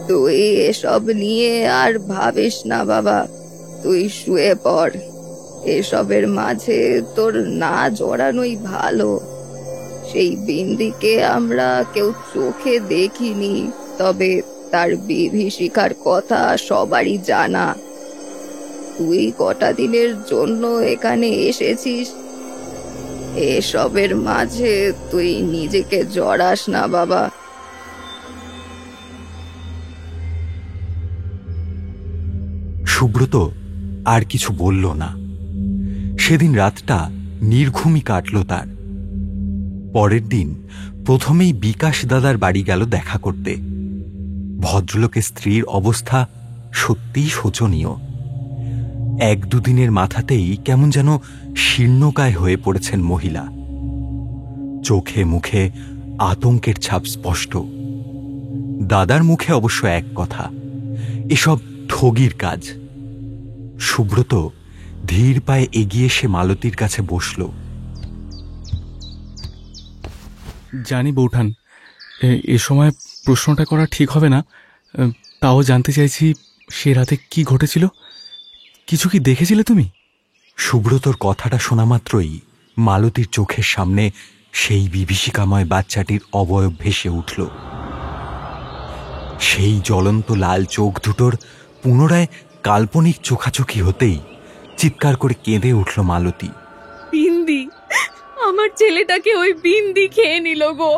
তুই এসব নিয়ে আর ভাবিস না বাবা, তুই শুয়ে পড়। এসবের মাঝে তোর না জড়ানোই ভালো। সেই বিন্দিকে আমরা কেউ চোখে দেখিনি, তবে তার বিভীষিকার কথা সবারই জানা। তুই কটা দিনের জন্য এখানে এসেছিস, এসবের মাঝে তুই নিজেকে জড়াস না বাবা। সুব্রত আর কিছু বলল না। সেদিন রাতটা নির্ঘুমই কাটল তার। পরের দিন প্রথমেই বিকাশ দাদার বাড়ি গেল দেখা করতে। ভদ্রলোকের স্ত্রীর অবস্থা সত্যিই শোচনীয়। 1-2 দিনের মাথাতেই কেমন যেন শীর্ণকায় হয়ে পড়েছেন মহিলা। চোখে মুখে আতঙ্কের ছাপ স্পষ্ট। দাদার মুখে অবশ্য এক কথা, এসব ঠগির কাজ। সুব্রত ধীর পায়ে এগিয়ে এসে মালতীর কাছে বসল। জানি বৌঠান, এ সময় প্রশ্নটা করা ঠিক হবে না, তাও জানতে চাইছি সে রাতে কি ঘটেছিল। কিছু কি দেখেছিলে তুমি? সুব্রতর কথাটা শোনা মাত্রই মালতীর চোখের সামনে সেই বিভীষিকাময় বাচ্চাটির অবয়ব ভেসে উঠল। সেই জ্বলন্ত লাল চোখ দুটোর পুনরায় কাল্পনিক চোখাচোখি হতেই চিৎকার করে কেঁদে উঠল মালতী। বিন্দি, আমার ছেলেটাকে ওই বিন্দি খেয়ে নিল গো।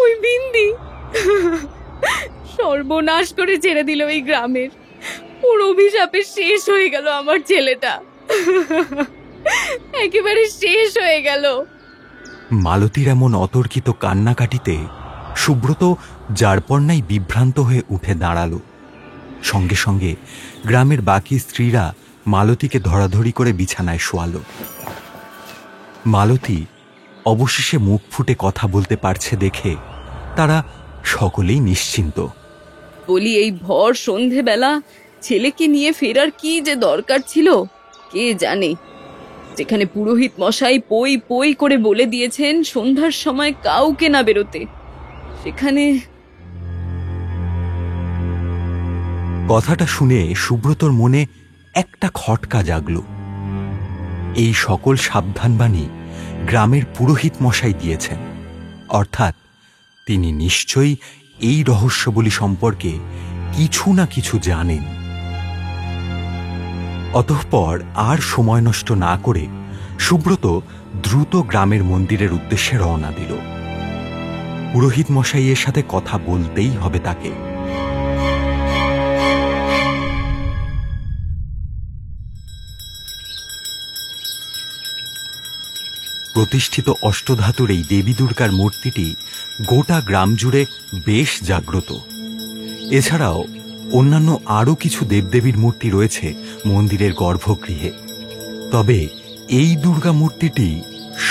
ওই বিন্দি সর্বনাশ করে ছেড়ে দিল এই গ্রামের। ওর অভিশাপে শেষ হয়ে গেল আমার ছেলেটা, একেবারে শেষ হয়ে গেল। মালতীর এমন অতর্কিত কান্নাকাটিতে সুব্রত যারপরনাই বিভ্রান্ত হয়ে উঠে দাঁড়াল। সঙ্গে সঙ্গে গ্রামের বাকি স্ত্রীরা মালতীকে ধরাধরি করে বিছানায় শোয়াল। মালতী অবশেষে মুখ ফুটে কথা বলতে পারছে দেখে তারা সকলেই নিশ্চিন্ত। বলি, এই ভর সন্ধেবেলা ছেলেকে নিয়ে ফেরার কি যে দরকার ছিল কে জানে। যেখানে পুরোহিত মশাই পই পই করে বলে দিয়েছেন সন্ধ্যার সময় কাউকে না বেরোতে, সেখানে। কথাটা শুনে সুব্রতর মনে একটা খটকা জাগল। এই সকল সাবধানবাণী গ্রামের পুরোহিত মশাই দিয়েছেন, অর্থাৎ তিনি নিশ্চয়ই এই রহস্যবলী সম্পর্কে কিছু না কিছু জানেন। অতঃপর আর সময় নষ্ট না করে সুব্রত দ্রুত গ্রামের মন্দিরের উদ্দেশ্যে রওনা দিল। পুরোহিত মশাইয়ের সাথে কথা বলতেই হবে তাকে। প্রতিষ্ঠিত অষ্টধাতুর এই দেবী দুর্গার মূর্তিটি গোটা গ্রাম জুড়ে বেশ জাগ্রত। এছাড়াও অন্যান্য আরও কিছু দেবদেবীর মূর্তি রয়েছে মন্দিরের গর্ভগৃহে, তবে এই দুর্গা মূর্তিটি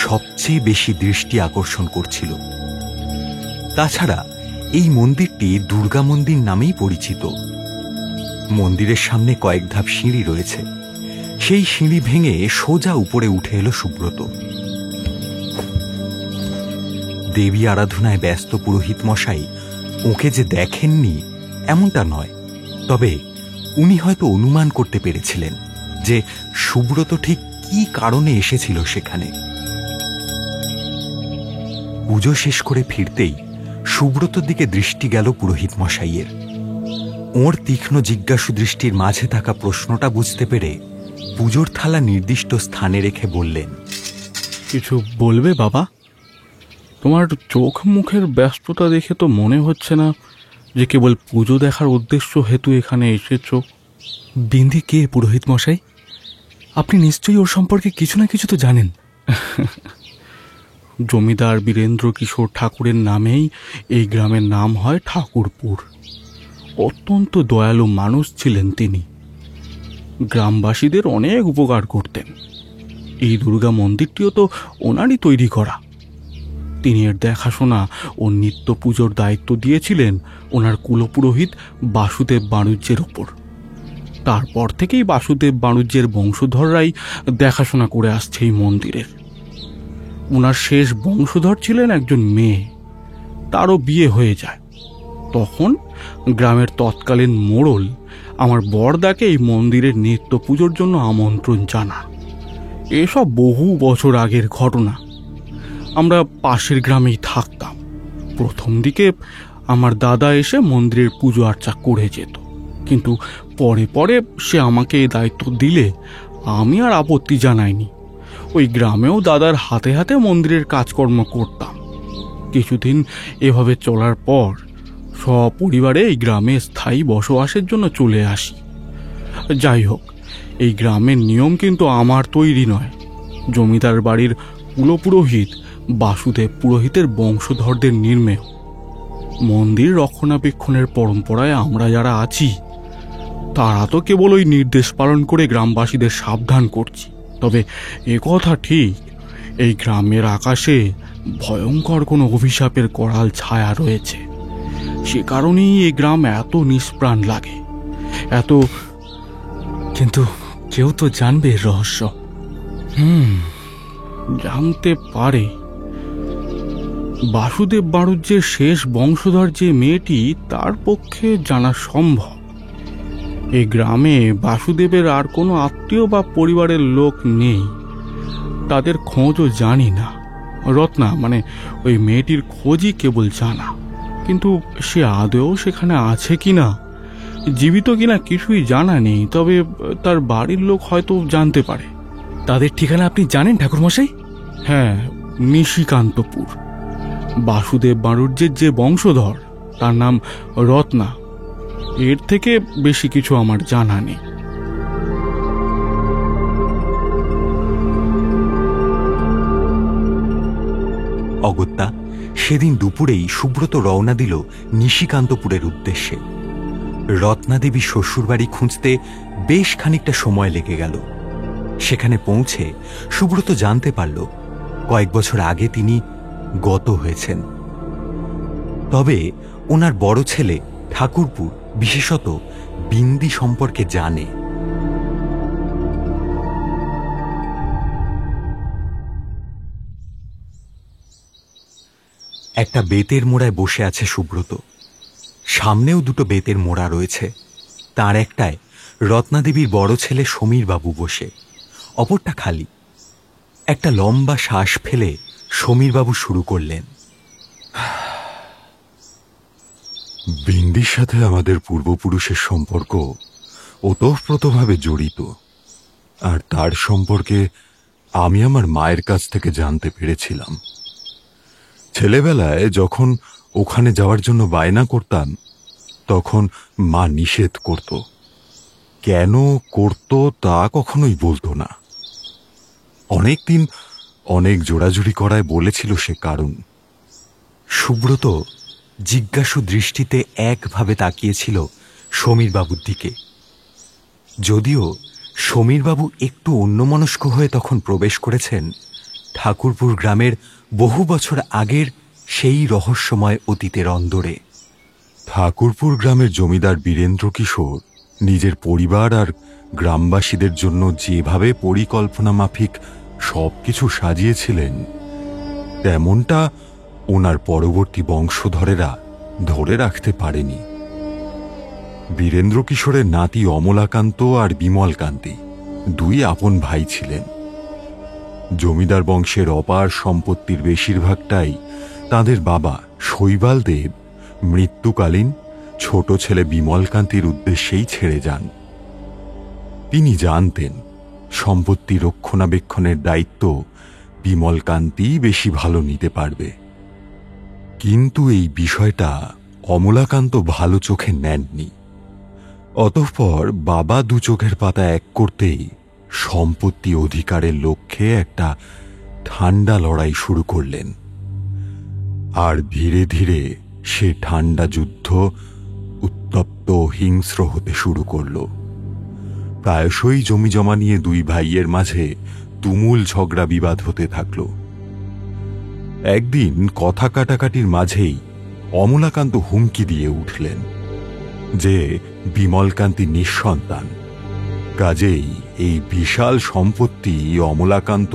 সবচেয়ে বেশি দৃষ্টি আকর্ষণ করছিল। তাছাড়া এই মন্দিরটি দুর্গা মন্দির নামেই পরিচিত। মন্দিরের সামনে কয়েক ধাপ সিঁড়ি রয়েছে। সেই সিঁড়ি ভেঙে সোজা উপরে উঠে এলো সুব্রত। দেবী আরাধনায় ব্যস্ত পুরোহিত মশাই ওকে যে দেখেননি এমনটা নয়, তবে উনি হয়তো অনুমান করতে পেরেছিলেন যে সুব্রত ঠিক কী কারণে এসেছিল সেখানে। পুজো শেষ করে ফিরতেই সুব্রতর দিকে দৃষ্টি গেল পুরোহিত মশাইয়ের। ওর তীক্ষ্ণ জিজ্ঞাসু দৃষ্টির মাঝে থাকা প্রশ্নটা বুঝতে পেরে পুজোর থালা নির্দিষ্ট স্থানে রেখে বললেন, কিছু বলবে বাবা? তোমার চোখ মুখের ব্যস্ততা দেখে তো মনে হচ্ছে না যে কেবল পুজো দেখার উদ্দেশ্য হেতু এখানে এসেছ। বিন্দি কে পুরোহিত মশাই? আপনি নিশ্চয়ই ওর সম্পর্কে কিছু না কিছু তো জানেন। জমিদার বীরেন্দ্র কিশোর ঠাকুরের নামেই এই গ্রামের নাম হয় ঠাকুরপুর। অত্যন্ত দয়ালু মানুষ ছিলেন তিনি। গ্রামবাসীদের অনেক উপকার করতেন। এই দুর্গা মন্দিরটিও তো ওনারই তৈরি করা। তিনি এর দেখাশোনা ও নিত্য পুজোর দায়িত্ব দিয়েছিলেন ওনার কুলপুরোহিত বাসুদেব বাণুজ্যের ওপর। তারপর থেকেই বাসুদেব বাণুজ্যের বংশধররাই দেখাশোনা করে আসছে এই মন্দিরের। ওনার শেষ বংশধর ছিলেন একজন মেয়ে, তারও বিয়ে হয়ে যায়। তখন গ্রামের তৎকালীন মোড়ল আমার বড়দাকে এই মন্দিরের নিত্য পুজোর জন্য আমন্ত্রণ জানান। এসব বহু বছর আগের ঘটনা। আমরা পাশের গ্রামেই থাকতাম। প্রথম দিকে আমার দাদা এসে মন্দিরের পুজো আর্চা করে যেত, কিন্তু পরে পরে সে আমাকে এই দায়িত্ব দিলে আমি আর আপত্তি জানাইনি। ওই গ্রামেও দাদার হাতে হাতে মন্দিরের কাজকর্ম করতাম। কিছুদিন এভাবে চলার পর সপরিবারে এই গ্রামে স্থায়ী বসবাসের জন্য চলে আসি। যাই হোক, এই গ্রামের নিয়ম কিন্তু আমার তৈরি নয়। জমিদার বাড়ির কুলপুরোহিত বাসুদেব পুরোহিতের বংশধরদের নির্মেয়। মন্দির রক্ষণাবেক্ষণের পরম্পরায় আমরা যারা আছি তারা তো কেবল ওই নির্দেশ পালন করে গ্রামবাসীদের সাবধান করছি। তবে একথা ঠিক, এই গ্রামের আকাশে ভয়ঙ্কর কোনো অভিশাপের করাল ছায়া রয়েছে। সে কারণেই এই গ্রাম এত নিষ্প্রাণ লাগে, এত। কিন্তু কেউ তো জানবে রহস্য। জানতে পারে। বাসুদেব বাণুজ্যের শেষ বংশধর যে মেয়েটি, তার পক্ষে জানা সম্ভব। এই গ্রামে বাসুদেবের আর কোনো আত্মীয় বা পরিবারের লোক নেই। তাদের খোঁজও জানি না। রত্না মানে ওই মেয়েটির খোঁজই কেবল জানা, কিন্তু সে আদৌ সেখানে আছে কিনা, জীবিত কিনা কিছুই জানা নেই। তবে তার বাড়ির লোক হয়তো জানতে পারে। তাদের ঠিকানা আপনি জানেন ঠাকুরমশাই? হ্যাঁ, নিশিকান্তপুর। বাসুদেব বাণুজ্যের যে বংশধর, তার নাম রত্না। এর থেকে বেশি কিছু আমার জানা নেই। অগত্যা সেদিন দুপুরেই সুব্রত রওনা দিল নিশিকান্তপুরের উদ্দেশ্যে। রত্নাদেবী শ্বশুরবাড়ি খুঁজতে বেশ খানিকটা সময় লেগে গেল। সেখানে পৌঁছে সুব্রত জানতে পারল কয়েক বছর আগে তিনি গত হয়েছেন। তবে ওনার বড় ছেলে ঠাকুরপুর বিশেষত বিন্দি সম্পর্কে জানে। একটা বেতের মোড়ায় বসে আছে সুব্রত। সামনেও দুটো বেতের মোড়া রয়েছে। তার একটায় রত্নাদেবীর বড় ছেলে সমীর বাবু বসে, অপরটা খালি। একটা লম্বা শ্বাস ফেলে সমীর বাবু শুরু করলেন। বিন্দির সাথে আমাদের পূর্বপুরুষের সম্পর্ক ওতপ্রোতভাবে জড়িত, আর তার সম্পর্কে আমি আমার মায়ের কাছ থেকে জানতে পেরেছিলাম। ছেলেবেলায় যখন ওখানে যাওয়ার জন্য বায়না করতাম, তখন মা নিষেধ করত। কেন করত তা কখনোই বলতো না। অনেক জোড়াজুড়ি করায় বলেছিল সে কারণ। সুব্রত জিজ্ঞাসু দৃষ্টিতে একভাবে তাকিয়েছিল সমীরবাবুর দিকে। যদিও সমীরবাবু একটু অন্যমনস্ক হয়ে তখন প্রবেশ করেছেন ঠাকুরপুর গ্রামের বহু বছর আগের সেই রহস্যময় অতীতের অন্দরে। ঠাকুরপুর গ্রামের জমিদার বীরেন্দ্র কিশোর নিজের পরিবার আর গ্রামবাসীদের জন্য যেভাবে পরিকল্পনা মাফিক সবকিছু সাজিয়েছিলেন, তেমনটা ওনার পরবর্তী বংশধরেরা ধরে রাখতে পারেনি। বীরেন্দ্র কিশোরের নাতি অমলাকান্ত আর বিমলকান্তি দুই আপন ভাই ছিলেন। জমিদার বংশের অপার সম্পত্তির বেশিরভাগটাই তাদের বাবা শৈবাল দেব মৃত্যুকালীন ছোট ছেলে বিমলকান্তির উদ্দেশ্যেই ছেড়ে যান। তিনি জানতেন সম্পত্তি রক্ষণাবেক্ষণের দায়িত্ব বিমলকান্তি বেশি ভালো নিতে পারবে, কিন্তু এই বিষয়টা অমলাকান্ত ভালো চোখে নেননি। অতঃপর বাবা দু চোখের পাতা এক করতেই সম্পত্তি অধিকারের লক্ষ্যে একটা ঠান্ডা লড়াই শুরু করলেন। আর ধীরে ধীরে সে ঠান্ডা যুদ্ধ উত্তপ্ত হিংস্র হতে শুরু করল। প্রায়শই জমি জমা নিয়ে দুই ভাইয়ের মাঝে তুমুল ঝগড়া বিবাদ হতে থাকল। একদিন কথা কাটাকাটির মাঝেই অমলাকান্ত হুমকি দিয়ে উঠলেন যে বিমলকান্তি নিঃসন্তান, কাজেই এই বিশাল সম্পত্তি অমলাকান্ত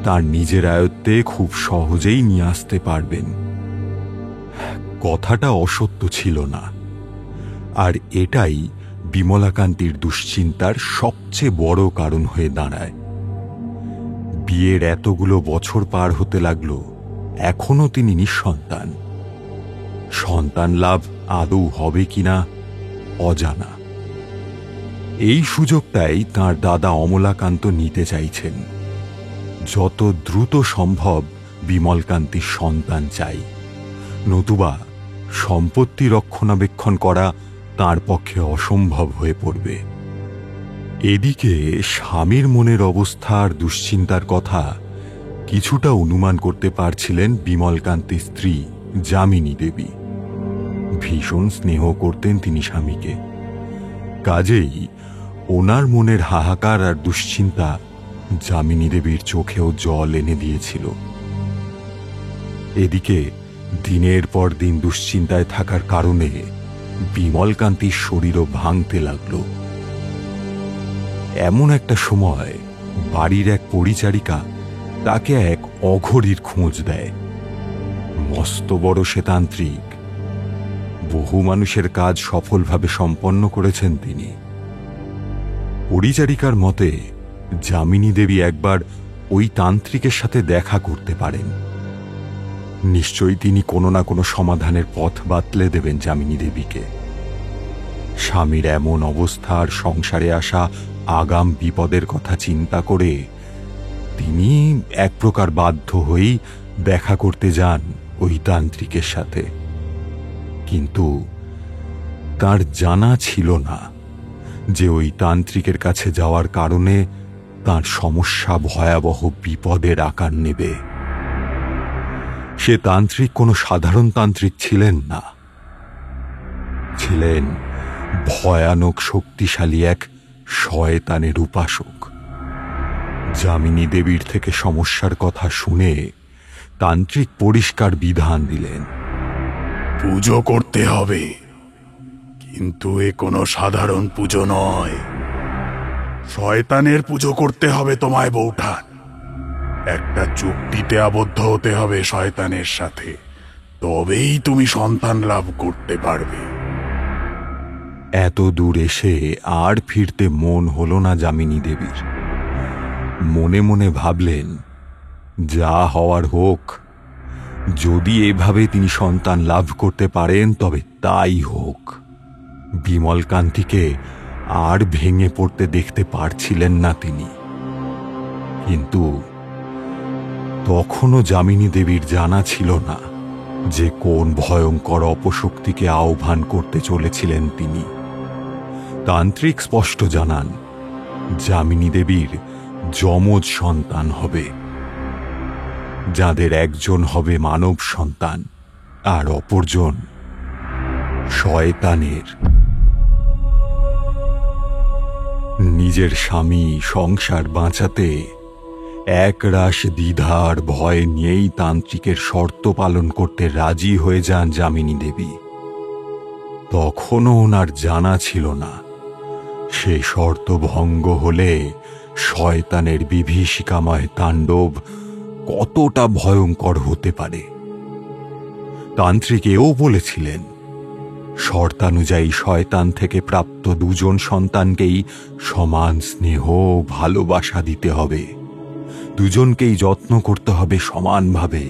তার নিজের আয়ত্তে খুব সহজেই নিয়ে আসতে পারবেন। কথাটা অসত্য ছিল না, আর এটাই বিমলাকান্তির দুশ্চিন্তার সবচেয়ে বড় কারণ হয়ে দাঁড়ায়। বিয়ের এতগুলো বছর পার হতে লাগল, এখনো তিনি নিঃসন্তান। সন্তান লাভ আদৌ হবে কিনা অজানা। এই সুযোগটাই তার দাদা অমলাকান্ত নিতে চাইছেন। যত দ্রুত সম্ভব বিমলকান্তির সন্তান চাই, নতুবা সম্পত্তি রক্ষণাবেক্ষণ করা তার পক্ষে অসম্ভব হয়ে পড়বে। এদিকে স্বামীর মনের অবস্থা আর দুশ্চিন্তার কথা কিছুটা অনুমান করতে পারছিলেন বিমলকান্তির স্ত্রী যামিনী দেবী। ভীষণ স্নেহ করতেন তিনি স্বামীকে, কাজেই ওনার মনের হাহাকার আর দুশ্চিন্তা যামিনী দেবীর চোখেও জল এনে দিয়েছিল। এদিকে দিনের পর দিন দুশ্চিন্তায় থাকার কারণে বিমলকান্তির শরীরও ভাঙতে লাগল। এমন একটা সময় বাড়ির এক পরিচারিকা তাকে এক অঘরীর খোঁজ দেয়। মস্ত বড় সে তান্ত্রিক, বহু মানুষের কাজ সফলভাবে সম্পন্ন করেছেন তিনি। পরিচারিকার মতে যামিনী দেবী একবার ওই তান্ত্রিকের সাথে দেখা করতে পারেন। নিশ্চয়ই তিনি কোনো না কোনো সমাধানের পথ বাতলে দেবেন যামিনী দেবীকে। স্বামীর এমন অবস্থার সংসারে আসা আগাম বিপদের কথা চিন্তা করে তিনি এক প্রকার বাধ্য হয়েই দেখা করতে যান ওই তান্ত্রিকের সাথে। কিন্তু তার জানা ছিল না যে ওই তান্ত্রিকের কাছে যাওয়ার কারণে তার সমস্যা ভয়াবহ বিপদের আকার নেবে। সে তান্ত্রিক কোনো সাধারণ তান্ত্রিক ছিলেন না, ছিলেন ভয়ানক শক্তিশালী এক শয়তানের উপাসক। যামিনী দেবীর থেকে সমস্যার কথা শুনে তান্ত্রিক পরিষ্কার বিধান দিলেন, পুজো করতে হবে, কিন্তু এ কোনো সাধারণ পুজো নয়। শয়তানের পুজো করতে হবে তোমায় বৌঠান। একটা চুক্তিতে আবদ্ধ হতে হবে শয়তানের সাথে, তবেই তুমি সন্তান লাভ করতে পারবে। এত দূর এসে আর ফিরতে মন হল না যামিনী দেবীর। মনে মনে ভাবলেন, যা হওয়ার হোক, যদি এভাবে তিনি সন্তান লাভ করতে পারেন তবে তাই হোক। বিমলকান্তিকে আর ভেঙে পড়তে দেখতে পারছিলেন না তিনি। কিন্তু তখনও যামিনী দেবীর জানা ছিল না যে কোন ভয়ঙ্কর অপশক্তিকে আহ্বান করতে চলেছিলেন তিনি। তান্ত্রিক স্পষ্ট জানান, যামিনী দেবীর যমজ সন্তান হবে। যাদের একজন হবে মানব সন্তান আর অপরজন শয়তানের। নিজের স্বামী সংসার বাঁচাতে একরাশ দ্বিধার ভয় নিয়েই তান্ত্রিকের শর্ত পালন করতে রাজি হয়ে যান যামিনী দেবী। তখনও ওনার জানা ছিল না সে শর্ত ভঙ্গ হলে শয়তানের বিভীষিকাময় তাণ্ডব কতটা ভয়ঙ্কর হতে পারে। তান্ত্রিক এও বলেছিলেন শর্তানুযায়ী শয়তান থেকে প্রাপ্ত দুজন সন্তানকেই সমান স্নেহ ও ভালোবাসা দিতে হবে, দুজনকেই যত্ন করতে হবে সমানভাবে।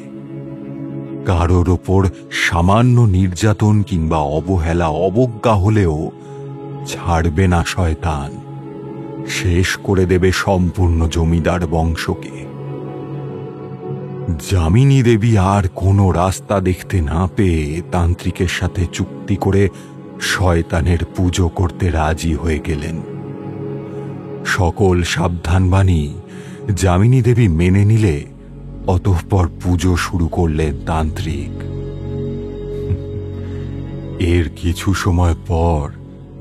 কারোর ওপর সামান্য নির্যাতন কিংবা অবহেলা অবজ্ঞা হলেও ছাড়বে না শয়তান, শেষ করে দেবে সম্পূর্ণ জমিদার বংশকে। যামিনী দেবী আর কোনো রাস্তা দেখতে না পেয়ে তান্ত্রিকের সাথে চুক্তি করে শয়তানের পুজো করতে রাজি হয়ে গেলেন। সকল সাবধানবাণী যামিনী দেবী মেনে নিলে অতঃপর পুজো শুরু করলেন তান্ত্রিক। এর কিছু সময় পর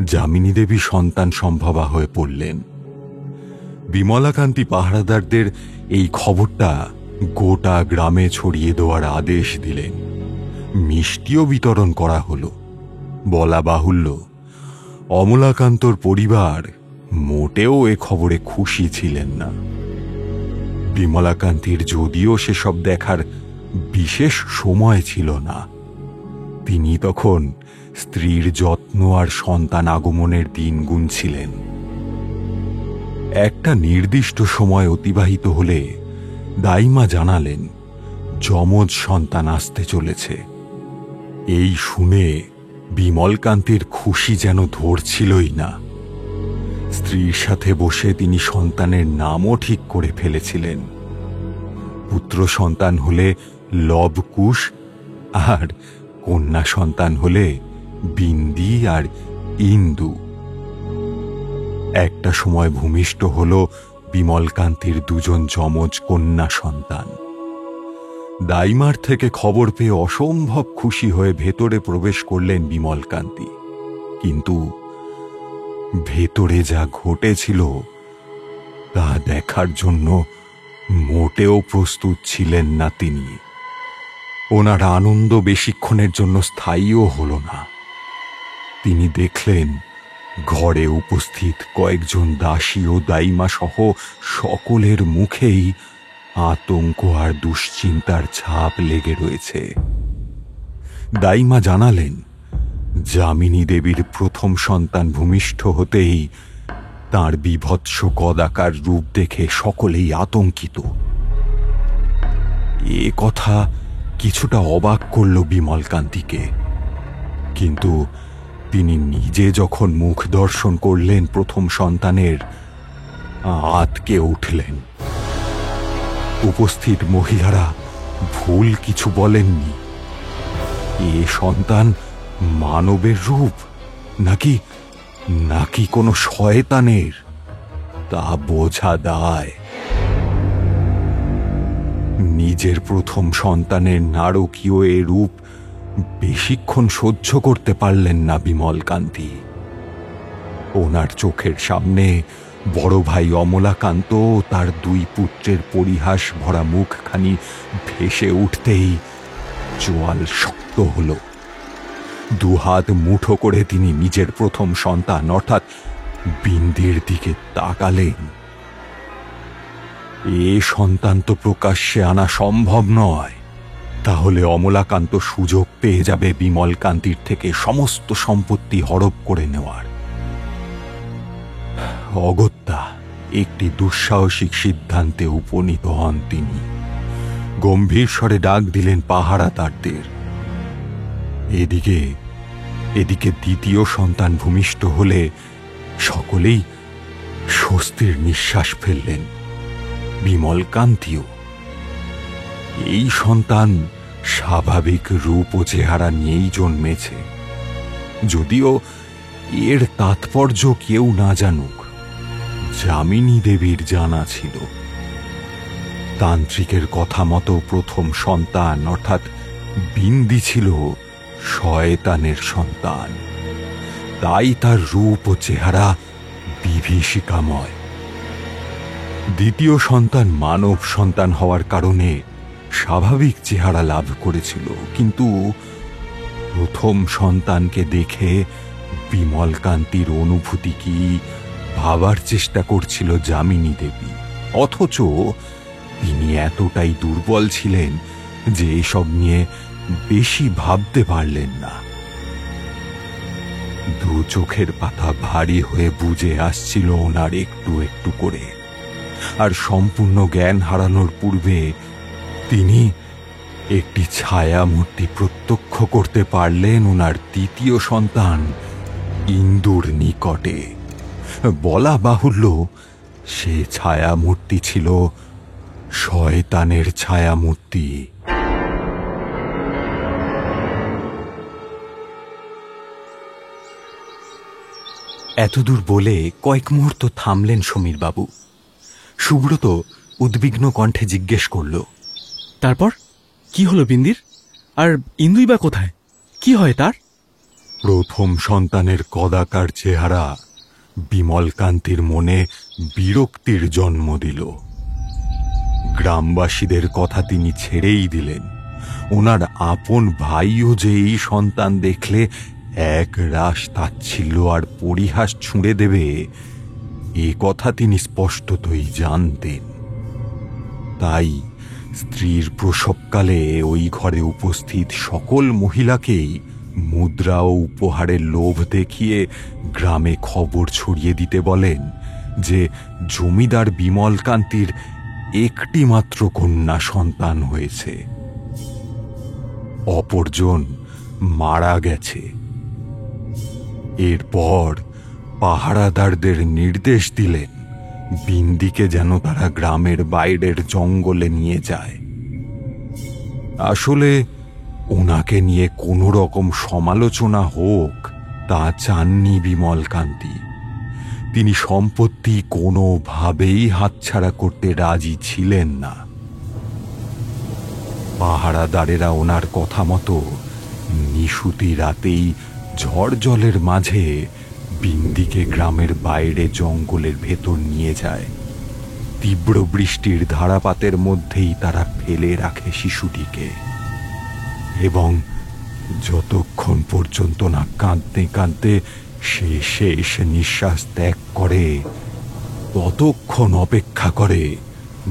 যামিনী দেবী সন্তান সম্ভবা হয়ে পড়লেন। বিমলাকান্তি পাহারাদারদের এই খবরটা গোটা গ্রামে ছড়িয়ে দেওয়ার আদেশ দিলেন। মিষ্টিও বিতরণ করা হলো। বলা বাহুল্য অমলাকান্তর পরিবার মোটেও এ খবরে খুশি ছিলেন না। বিমলাকান্তির যদিও সেসব দেখার বিশেষ সময় ছিল না, তিনি তখন স্ত্রীর যত্ন আর সন্তান আগমনের দিন গুনছিলেন। একটা নির্দিষ্ট সময় অতিবাহিত হলে দাইমা জানালেন যমজ সন্তান আসতে চলেছে। এই শুনে বিমলকান্তির খুশি যেন ধরছিলই না। স্ত্রীর সাথে বসে তিনি সন্তানের নামও ঠিক করে ফেলেছিলেন। পুত্র সন্তান হলে লবকুশ আর কন্যা সন্তান হলে বিন্দি আর ইন্দু। একটা সময় ভূমিষ্ঠ হল বিমলকান্তির দুজন যমজ কন্যা সন্তান। দাইমার থেকে খবর পেয়ে অসম্ভব খুশি হয়ে ভেতরে প্রবেশ করলেন বিমলকান্তি। কিন্তু ভেতরে যা ঘটেছিল তা দেখার জন্য মোটেও প্রস্তুত ছিলেন না তিনি। ওনার আনন্দ বেশিক্ষণের জন্য স্থায়ীও হল না। তিনি দেখলেন ঘরে উপস্থিত কয়েকজন দাসী ও দাইমা সহ সকলের মুখেই আতঙ্ক আর দুশ্চিন্তার ছাপ লেগে রয়েছে। দাইমা জানালেন যামিনী দেবীর প্রথম সন্তান ভূমিষ্ঠ হতেই তাঁর বীভৎস কদাকার রূপ দেখে সকলেই আতঙ্কিত। এ কথা কিছুটা অবাক করল বিমলকান্তিকে, কিন্তু তিনি নিজে যখন মুখ দর্শন করলেন প্রথম সন্তানের, আঁতকে উঠলেন। উপস্থিত মহিলারা ভুল কিছু বলেননি। এ সন্তান মানবের রূপ নাকি নাকি কোনো শয়তানের তা বোঝা দায়। নিজের প্রথম সন্তানের নারকীয় এ রূপ বেশিক্ষণ সহ্য করতে পারলেন না বিমলকান্তি। ওনার চোখের সামনে বড় ভাই অমলাকান্ত তার দুই পুত্রের পরিহাস ভরা মুখখানি ভেসে উঠতেই চোয়াল শক্ত হল। দুহাত মুঠো করে তিনি নিজের প্রথম সন্তান অর্থাৎ বিন্দির দিকে তাকালেন। এ সন্তান তো প্রকাশ্যে আনা সম্ভব নয়, তাহলে অমলাকান্ত সুযোগ পেয়ে যাবে বিমলকান্তির থেকে সমস্ত সম্পত্তি হড়প করে নেওয়ার। অগত্যা একটি দুঃসাহসিক সিদ্ধান্তে উপনীত হন তিনি। গম্ভীর স্বরে ডাক দিলেন পাহারাদারদের। এদিকে দ্বিতীয় সন্তান ভূমিষ্ঠ হলে সকলেই স্বস্তির নিঃশ্বাস ফেললেন, বিমলকান্তিও। এই সন্তান স্বাভাবিক রূপ ও চেহারা নিয়েই জন্মেছে, যদিও এর তাৎপর্য কেউ না জানুক, যামিনী দেবীর জানা ছিল। তান্ত্রিকের কথা মতো প্রথম সন্তান অর্থাৎ বিন্দি ছিল শয়তানের সন্তান, তাই তার রূপ ও চেহারা বিভীষিকাময়। দ্বিতীয় সন্তান মানব সন্তান হওয়ার কারণে স্বাভাবিক চেহারা লাভ করেছিল, কিন্তু প্রথম সন্তানকে দেখে বিমলকান্তির অনুভূতি কি ভাবার চেষ্টা করছিল যামিনী দেবী, অথচ তিনি এতটাই দুর্বল ছিলেন যে এসব নিয়ে বেশি ভাবতে পারলেন না। দু চোখের পাতা ভারী হয়ে বুঝে আসছিল ওনার একটু একটু করে, আর সম্পূর্ণ জ্ঞান হারানোর পূর্বে তিনি একটি ছায়া মূর্তি প্রত্যক্ষ করতে পারলেন ওনার তৃতীয় সন্তান ইন্দুর নিকটে। বলা বাহুল্য, সে ছায়া মূর্তি ছিল শয়তানের ছায়া মূর্তি। এতদূর বলে কয়েক মুহূর্ত থামলেন সমীরবাবু। সুব্রত উদ্বিগ্ন কণ্ঠে জিজ্ঞেস করল, তারপর কি হলো বিন্দির? আর ইন্দুই বা কোথায়? কি হয় তার? প্রথম সন্তানের কদাকার চেহারা বিমলকান্তির মনে বিরক্তির জন্ম দিল। গ্রামবাসীদের কথা তিনি ছেড়েই দিলেন। ওনার আপন ভাইও যে এই সন্তান দেখলে এক রাশ তাচ্ছিল্য আর পরিহাস ছুঁড়ে দেবে, এ কথা তিনি স্পষ্টতই জানতেন। তাই স্ত্রীর প্রসবকালে ওই ঘরে উপস্থিত সকল মহিলাকেই মুদ্রা ও উপহারের লোভ দেখিয়ে গ্রামে খবর ছড়িয়ে দিতে বলেন যে জমিদার বিমলকান্তির একটি মাত্র কন্যা সন্তান হয়েছে, অপরজন মারা গেছে। এরপর পাহারাদারদের নির্দেশ দিলেন বিন্দিকে যেন তারা গ্রামের বাইরের জঙ্গলে নিয়ে যায়। আসলে ওনাকে নিয়ে কোনো রকম সমালোচনা হোক তা চাননি বিমলকান্তি। তিনি সম্পত্তি কোনোভাবেই হাতছাড়া করতে রাজি ছিলেন না। পাহারাদারেরা ওনার কথা মতো নিশুতি রাতেই ঝড় জলের মাঝে বিন্দিকে গ্রামের বাইরে জঙ্গলের ভেতর নিয়ে যায়। তীব্র বৃষ্টির ধারাপাতের মধ্যেই তারা ফেলে রাখে শিশুটিকে, এবং যতক্ষণ পর্যন্ত না কাঁদতে কাঁদতে সে শেষ নিঃশ্বাস ত্যাগ করে ততক্ষণ অপেক্ষা করে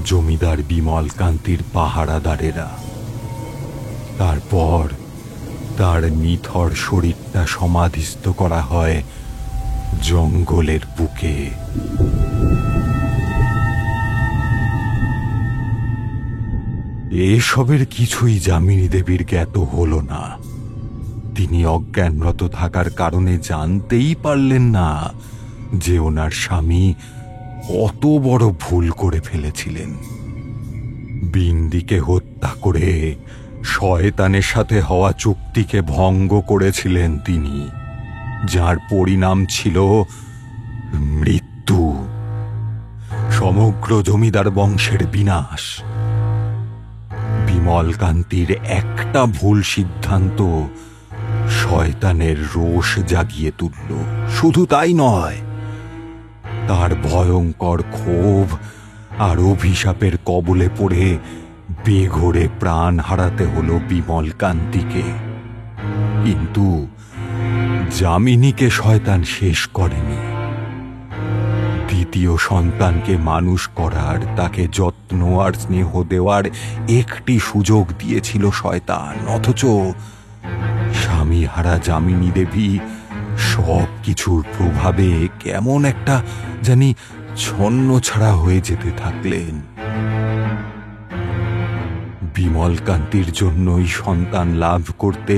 জমিদার বিমলকান্তির পাহারাদারেরা। তারপর তার নিথর শরীরটা সমাধিস্থ করা হয় জঙ্গলের বুকে। এসবের কিছুই যামিনী দেবীর জ্ঞাত হল না। তিনি অজ্ঞানরত থাকার কারণে জানতেই পারলেন না যে ওনার স্বামী কত বড় ভুল করে ফেলেছিলেন। বিন্দিকে হত্যা করে শয়তানের সাথে হওয়া চুক্তিকে ভঙ্গ করেছিলেন তিনি, যার পরিণাম ছিল মৃত্যু, সমগ্র জমিদার বংশের বিনাশ। বিমলকান্তির একটা ভুল সিদ্ধান্ত শয়তানের রোষ জাগিয়ে তুলল। শুধু তাই নয়, তার ভয়ঙ্কর ক্ষোভ আর অভিশাপের কবলে পড়ে বেঘোরে প্রাণ হারাতে হলো বিমলকান্তিকে। কিন্তু যামিনীকে শয়তান শেষ করেনি। দ্বিতীয় সন্তানকে মানুষ করার, তাকে যত্ন আর স্নেহ দেওয়ার একটি সুযোগ দিয়েছিল শয়তান, অথচ স্বামী হারা যামিনী দেবী সব কিছুর প্রভাবে কেমন একটা জানি ছন্নছাড়া হয়ে যেতে থাকলেন। বিমলকান্তির জন্যই সন্তান লাভ করতে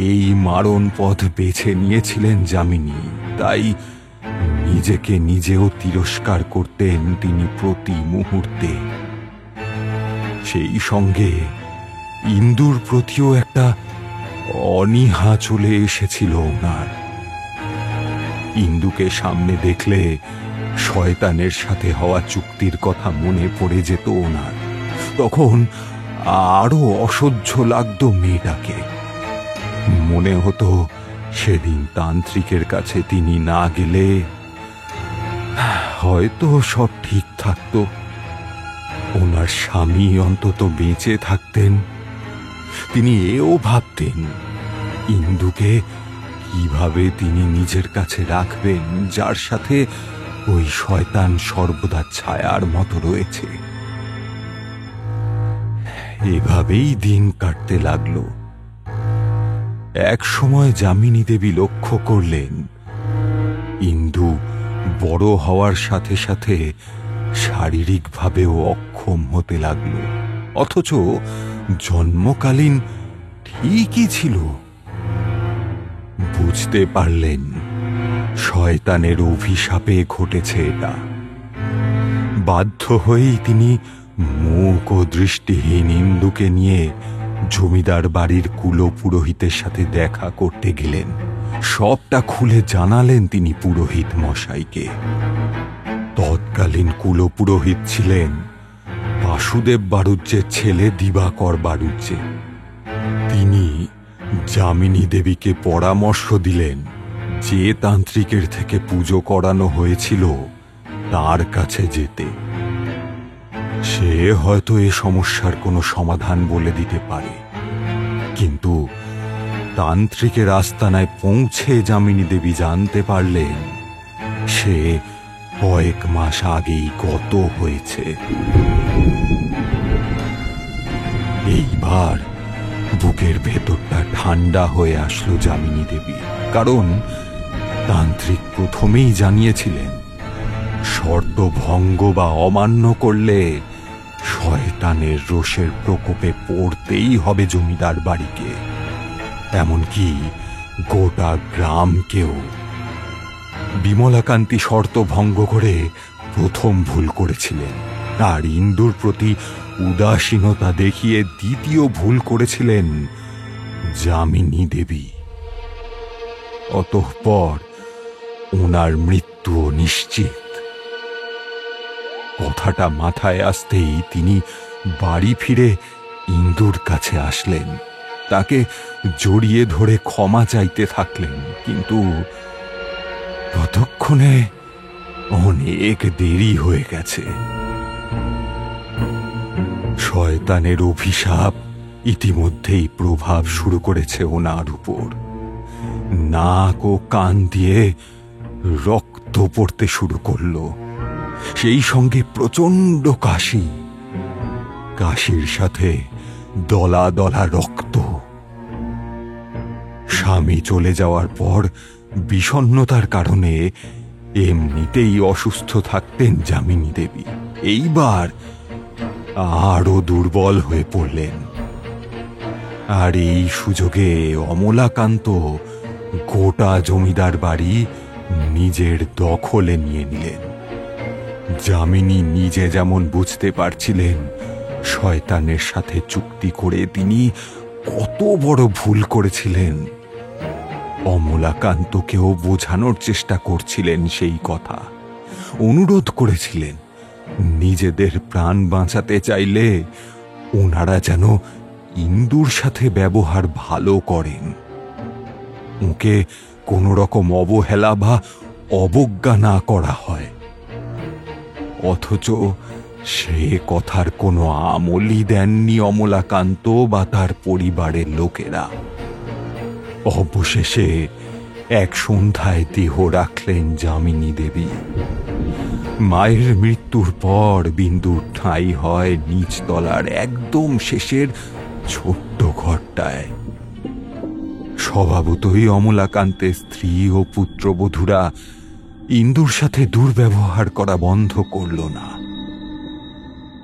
এই মারণ পথ বেছে নিয়েছিলেন যামিনী। তাই নিজেকে নিজেও তিরস্কার করতেন তিনি প্রতি মুহূর্তে। সেই সঙ্গে ইন্দুর প্রতিও একটা অনীহা চলে এসেছিল ওনার। ইন্দুকে সামনে দেখলে শয়তানের সাথে হওয়া চুক্তির কথা মনে পড়ে যেত ওনার। তখন আরো অসহ্য লাগতো মেয়েটাকে। মনে হতো সেদিন তান্ত্রিকের কাছে তিনি না গেলে হয়তো সব ঠিক থাকতো, ওনার স্বামী অন্তত বেঁচে থাকতেন। তিনি এও ভাবতেন ইন্দুকে কিভাবে তিনি নিজের কাছে রাখবেন, যার সাথে ওই শয়তান সর্বদা ছায়ার মতো রয়েছে। এভাবেই দিন কাটতে লাগলো। এক সময় যামিনী দেবী লক্ষ্য করলেন ইন্দু বড় হওয়ার সাথে সাথে শারীরিকভাবেও অক্ষম হতে লাগলো, অথচ জন্মকালীন ঠিকই ছিল। বুঝতে পারলেন শয়তানের অভিশাপে ঘটেছে এটা। বাধ্য হয়েই তিনি মূক ও দৃষ্টিহীন ইন্দুকে নিয়ে জমিদার বাড়ির কুলপুরোহিতের সাথে দেখা করতে গেলেন। সবটা খুলে জানালেন তিনি পুরোহিত মশাইকে। তৎকালীন কুলপুরোহিত ছিলেন বাসুদেব বাড়ুজ্যের ছেলে দিবাকর বাড়ুজ্যে। তিনি যামিনী দেবীকে পরামর্শ দিলেন যে তান্ত্রিকের থেকে পুজো করানো হয়েছিল তার কাছে যেতে। সে হয়তো এ সমস্যার কোনো সমাধান বলে দিতে পারে। কিন্তু তান্ত্রিকের আস্তানায় পৌঁছে যামিনী দেবী জানতে পারলেন সে কয়েক মাস আগেই গত হয়েছে। এইবার বুকের ভেতরটা ঠান্ডা হয়ে আসলো যামিনী দেবী, কারণ তান্ত্রিক প্রথমেই জানিয়েছিলেন শর্ত ভঙ্গ বা অমান্য করলে শয়তানের রোষের প্রকোপে পড়তেই হবে জমিদার বাড়িকে, এমনকি গোটা গ্রামকেও। বিমলাকান্তি শর্ত ভঙ্গ করে প্রথম ভুল করেছিলেন, আর ইন্দুর প্রতি উদাসীনতা দেখিয়ে দ্বিতীয় ভুল করেছিলেন যামিনী দেবী। অতঃপর ওনার মৃত্যুও নিশ্চিত। কথাটা মাথায় আসতেই তিনি বাড়ি ফিরে ইন্দুর কাছে আসলেন, তাকে জড়িয়ে ধরে ক্ষমা চাইতে থাকলেন। কিন্তু ততক্ষণে অনেক দেরি হয়ে গেছে। শয়তানের অভিশাপ ইতিমধ্যেই প্রভাব শুরু করেছে ওনার উপর। নাক ও কান দিয়ে রক্ত পড়তে শুরু করলো, সেই সঙ্গে প্রচন্ড কাশি, কাশির সাথে দলা দলা রক্ত। স্বামী চলে যাওয়ার পর বিষণ্ণতার কারণে এমনিতেই অসুস্থ থাকতেন যামিনী দেবী। এইবার আরো দুর্বল হয়ে পড়লেন, আর এই সুযোগে অমলাকান্ত গোটা জমিদার বাড়ি নিজের দখলে নিয়ে নিলেন। যামিনী নিজে যেমন বুঝতে পারছিলেন শয়তানের সাথে চুক্তি করে তিনি কত বড় ভুল করেছিলেন, অমলাকান্তকেও বোঝানোর চেষ্টা করছিলেন সেই কথা। অনুরোধ করেছিলেন নিজেদের প্রাণ বাঁচাতে চাইলে ওনারা যেন ইন্দুর সাথে ব্যবহার ভালো করেন, ওকে কোনো রকম অবহেলা বা অবজ্ঞা না করা হয়। অথচ সে কথার কোনো আমলই দেননি অমলাকান্ত বা তার পরিবারের লোকেরা। অবশেষে এক সন্ধ্যায় দেহ রাখলেন যামিনী দেবী। মায়ের মৃত্যুর পর বিন্দুর ঠাঁই হয় নিচতলার একদম শেষের ছোট্ট ঘরটায়। স্বভাবতই অমলাকান্তের স্ত্রী ও পুত্রবধূরা ইন্দুর সাথে দুর্ব্যবহার করা বন্ধ করল না।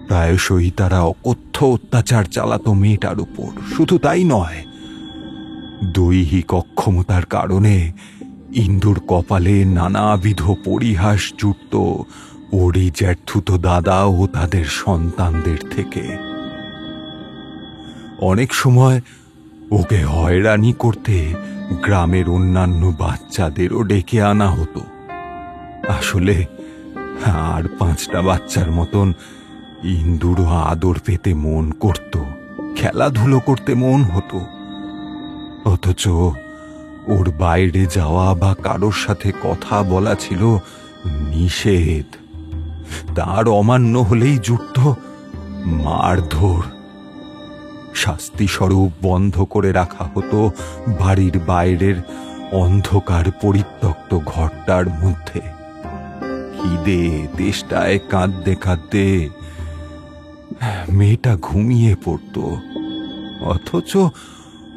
প্রায়শই তারা অকথ্য অত্যাচার চালাতো মেয়েটার উপর। শুধু তাই নয়, দৈহিক অক্ষমতার কারণে ইন্দুর কপালে নানাবিধ পরিহাস জুটত ওরই জ্যাঠুতো দাদা ও তাদের সন্তানদের থেকে। অনেক সময় ওকে হয়রানি করতে গ্রামের অন্যান্য বাচ্চাদেরও ডেকে আনা হতো। আসলে আর 5টা বাচ্চার মতন ইন্দুরও আদর পেতে মন করত, খেলাধুলো করতে মন হতো, অথচ ওর বাইরে যাওয়া বা কারোর সাথে কথা বলা ছিল নিষেধ। তার অমান্য হলেই জুটত মারধর। শাস্তিস্বরূপ বন্ধ করে রাখা হতো বাড়ির বাইরের অন্ধকার পরিত্যক্ত ঘরটার মধ্যে। খিদে তেষ্টায় কাঁদতে কাঁদতে মেয়েটা ঘুমিয়ে পড়ত, অথচ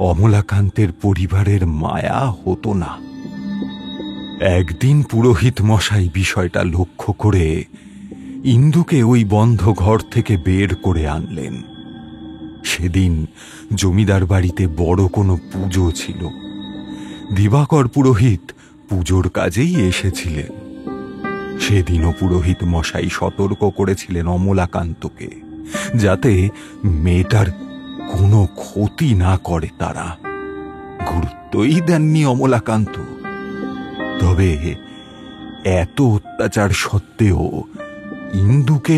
অমলাকান্তের পরিবারের মায়া হতো না। একদিন পুরোহিত মশাই বিষয়টা লক্ষ্য করে ইন্দুকে ওই বন্ধ ঘর থেকে বের করে আনলেন। সেদিন জমিদার বাড়িতে বড় কোনো পুজো ছিল। দিবাকর পুরোহিত পুজোর কাজেই এসেছিলেন। সেদিনও পুরোহিত মশাই সতর্ক করেছিলেন অমলাকান্তকে, যাতে মেয়েটার কোনো ক্ষতি না করে তারা। গুরুত্বই দেননি অমলাকান্ত। তবে এত অত্যাচার সত্ত্বেও ইন্দুকে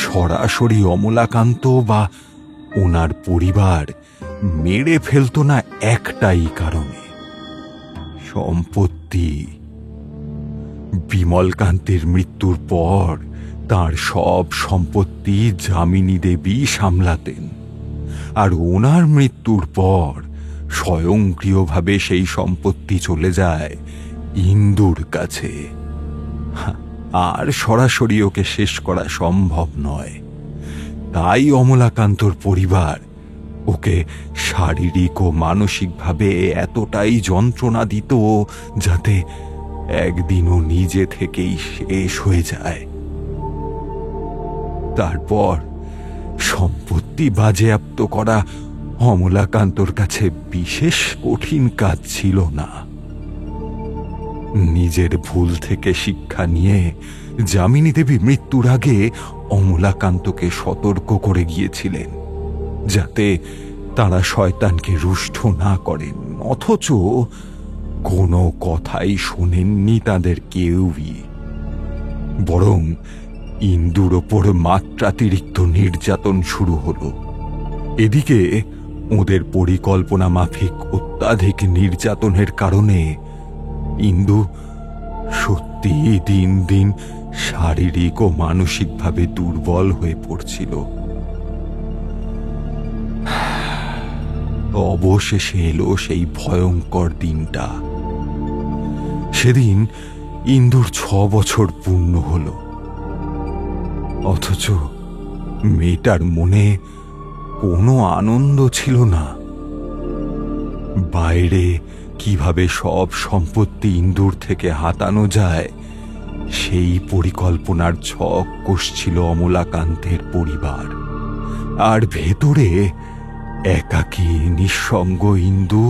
সরাসরি অমলাকান্ত বা ওনার পরিবার মেরে ফেলত না একটাই কারণে, সম্পত্তি। বিমলকান্তের মৃত্যুর পর তার সব সম্পত্তি যামিনী দেবী সামলাতেন, আর ওনার মৃত্যুর পর স্বয়ংক্রিয়ভাবে সেই সম্পত্তি চলে যায় ইন্দুর কাছে। আর সরাসরি ওকে শেষ করা সম্ভব নয়। তাই অমলাকান্তর পরিবার ওকে শারীরিক ও মানসিকভাবে এতটাই যন্ত্রণা দিত যাতে একদিনও নিজে থেকেই শেষ হয়ে যায়। তারপর সম্পত্তি বাজেয়াপ্ত করা অমলাকান্তর কাছে বিশেষ কঠিন কাজ ছিল না। নিজের ভুল থেকে শিক্ষা নিয়ে যামিনী দেবী মৃত্যুর আগে অমলাকান্তকে সতর্ক করে গিয়েছিলেন, যাতে তারা শয়তানকে রুষ্ট না করেন। অথচ কোনো কথাই শোনেননি তাদের কেউই, বরং ইন্দুর ওপর মাত্রাতিরিক্ত নির্যাতন শুরু হলো। এদিকে ওদের পরিকল্পনা মাফিক অত্যাধিক নির্যাতনের কারণে ইন্দু সত্যি দিন দিন শারীরিক ও মানসিকভাবে দুর্বল হয়ে পড়ছিল। অবশেষে এলো সেই ভয়ঙ্কর দিনটা। সেদিন ইন্দুর 6 বছর পূর্ণ হলো, অথচ মেয়েটার মনে কোনো আনন্দ ছিল না। বাইরে কিভাবে সব সম্পত্তি ইন্দুর থেকে হাতানো যায় সেই পরিকল্পনার ছক কষছিল অমলাকান্তের পরিবার, আর ভেতরে একাকী নিঃসঙ্গ ইন্দু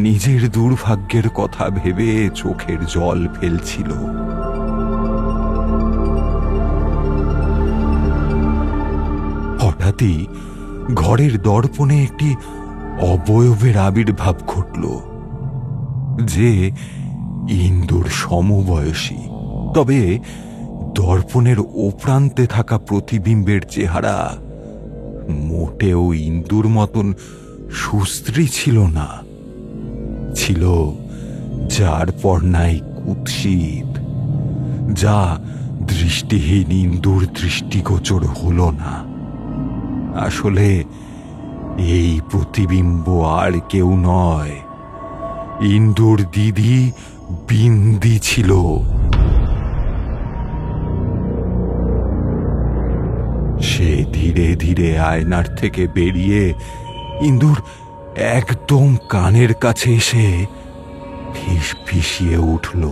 নিজের দুর্ভাগ্যের কথা ভেবে চোখের জল ফেলছিল। হঠাৎই ঘরের দর্পণে একটি অবয়বের আবির্ভাব ঘটল, যে ইন্দুর সমবয়সী। তবে দর্পণের ওপ্রান্তে থাকা প্রতিবিম্বের চেহারা মোটেও ইন্দুর মতন সুস্ত্রী ছিল না, ছিল যার পর্নায় কুৎসিত, যা দৃষ্টিহীন ইন্দুর দৃষ্টিগোচর হল না। আসলে এই প্রতিবিম্ব আর কেউ নয়, ইন্দুর দিদি বিন্দি ছিল। সে ধীরে ধীরে আয়নার থেকে বেরিয়ে ইন্দুর একদম কানের কাছে এসে ফিসফিসিয়ে উঠল।